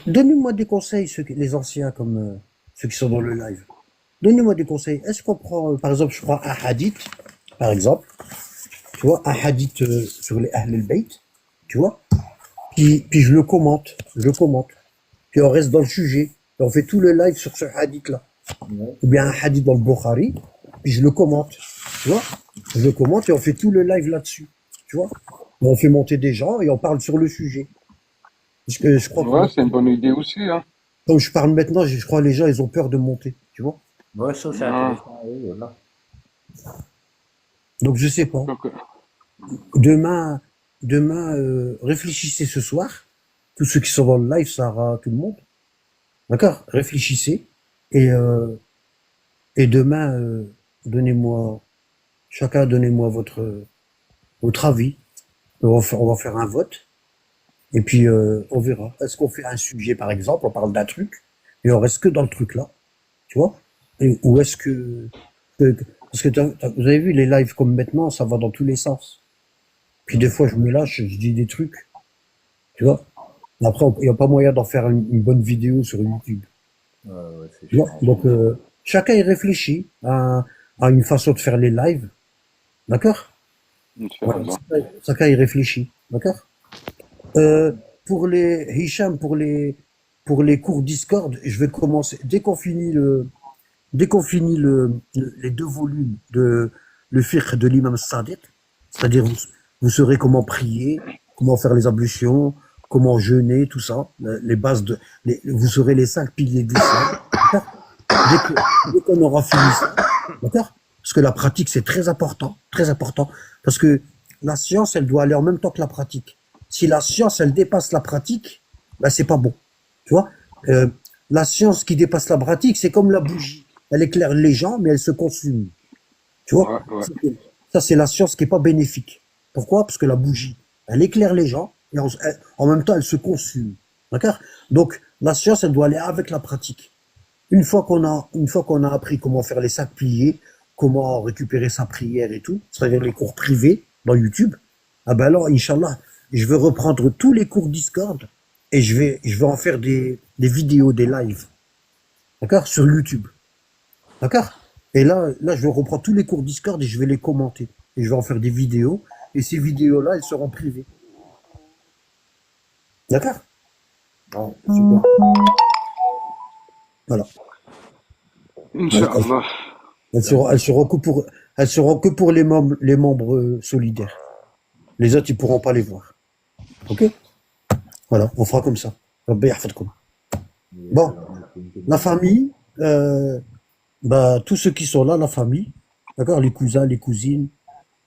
donnez-moi des conseils, les anciens, comme ceux qui sont dans le live. Donnez-moi des conseils. Est-ce qu'on prend, par exemple, je prends un hadith, par exemple, tu vois, un hadith sur les Ahl al-Bayt, tu vois, puis je le commente. Puis on reste dans le sujet, et on fait tout le live sur ce hadith-là. Ouais. Ou bien un hadith dans le Bukhari, puis je le commente, tu vois. Je le commente et on fait tout le live là-dessus, tu vois. On fait monter des gens et on parle sur le sujet. Parce que je crois Ouais, que, c'est une bonne idée aussi, hein. comme je parle maintenant, je crois que les gens, ils ont peur de monter, tu vois. Ouais, ça, c'est Ah. intéressant. Oui, voilà. Donc je sais pas. Donc, Demain, réfléchissez ce soir. Tous ceux qui sont dans le live, ça aura tout le monde. D'accord? Réfléchissez. Et demain, chacun donnez-moi votre avis. On va faire un vote. Et puis, on verra. Est-ce qu'on fait un sujet, par exemple, on parle d'un truc, et on reste que dans le truc là, tu vois? Ou est-ce parce que vous avez vu les lives comme maintenant, ça va dans tous les sens. Puis des fois, je me lâche, je dis des trucs, tu vois? Après, il n'y a pas moyen d'en faire une bonne vidéo sur YouTube. Ouais, c'est Tu vois? chiant. Donc, chacun y réfléchit à une façon de faire les lives. D'accord? Voilà, Inch'Allah. chacun y réfléchit. D'accord? Pour les Hicham, pour pour les cours Discord, je vais commencer, dès qu'on finit les 2 volumes de le fiqh de l'imam Sadiq, c'est-à-dire vous saurez comment prier, comment faire les ablutions, comment jeûner, tout ça, les bases vous saurez les 5 piliers de l'islam. D'accord. Dès qu'on aura fini ça, d'accord? Parce que la pratique, c'est très important, parce que la science, elle doit aller en même temps que la pratique. Si la science, elle dépasse la pratique, ben c'est pas bon. Tu vois, la science qui dépasse la pratique, c'est comme la bougie. Elle éclaire les gens, mais elle se consume. Tu vois, Ouais, ouais. ça c'est la science qui est pas bénéfique. Pourquoi? Parce que la bougie, elle éclaire les gens et en même temps, elle se consume. D'accord? Donc, la science, elle doit aller avec la pratique. Une fois qu'on a appris comment faire les 5 piliers, comment récupérer sa prière et tout, c'est-à-dire les cours privés dans YouTube, ah ben alors, Inch'Allah, je vais reprendre tous les cours Discord et je vais en faire des vidéos, des lives. D'accord? Sur YouTube. D'accord? Et là, je vais reprendre tous les cours Discord et je vais les commenter. Et je vais en faire des vidéos. Et ces vidéos-là, elles seront privées. D'accord? Ah, super. Voilà. Inch'Allah. Elles seront que pour les membres solidaires. Les autres, ils pourront pas les voir. Ok? Voilà, on fera comme ça. Rabbi yahfadkoum. Bon, la famille, bah, tous ceux qui sont là, la famille, d'accord, les cousins, les cousines,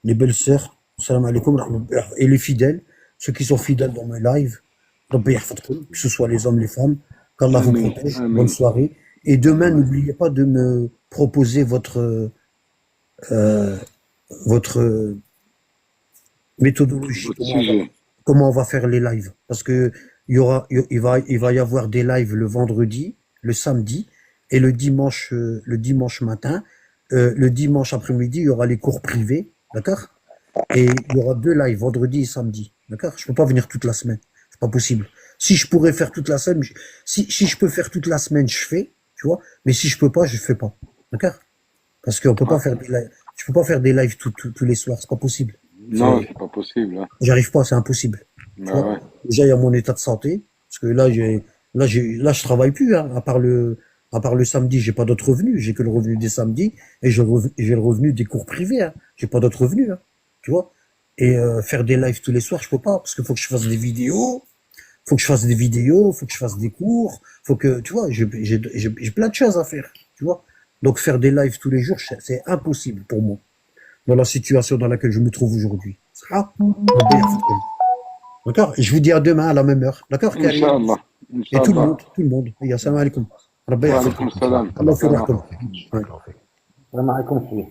les belles-sœurs, salam alaikum, et les fidèles, ceux qui sont fidèles dans mes lives, Rabbi yahfadkoum, que ce soit les hommes, les femmes, qu'Allah vous Amen. protège, Amen. bonne soirée. Et demain, n'oubliez pas de me proposer euh, votre méthodologie, Votre sujet. comment on va faire les lives. Parce que il va y avoir des lives le vendredi, le samedi, et le dimanche matin. Le dimanche après-midi, il y aura les cours privés, d'accord? Et il y aura 2 lives, vendredi et samedi, d'accord? Je peux pas venir toute la semaine, c'est pas possible. Si je pourrais faire toute la semaine, si je peux faire toute la semaine, je fais, tu vois? Mais si je peux pas, je fais pas, d'accord? Parce qu'on peut pas faire des lives, je peux pas faire des lives tous les soirs, c'est pas possible. Non, c'est pas possible. Hein. J'arrive pas, c'est impossible. Tu Bah vois, ouais. déjà, il y a mon état de santé, parce que là, je travaille plus, hein, à part le samedi, j'ai pas d'autres revenus, j'ai que le revenu des samedis, et j'ai le revenu des cours privés, hein. J'ai pas d'autres revenus, hein, tu vois. Et, faire des lives tous les soirs, je peux pas, parce qu'il faut que je fasse des vidéos, faut que je fasse des cours, faut que, tu vois, j'ai plein de choses à faire, tu vois. Donc, faire des lives tous les jours, c'est impossible pour moi, dans la situation dans laquelle je me trouve aujourd'hui. Ça, d'accord? Je vous dis à demain à la même heure. D'accord, Karim? Inch'Allah. Et tout le Inch'Allah. monde, tout le monde. Et assalamu alaikum. Rabbi Wa yahfadkoum. alaikum salam. Allah Salam. yafirahkum. Ouais. Salam alaikum.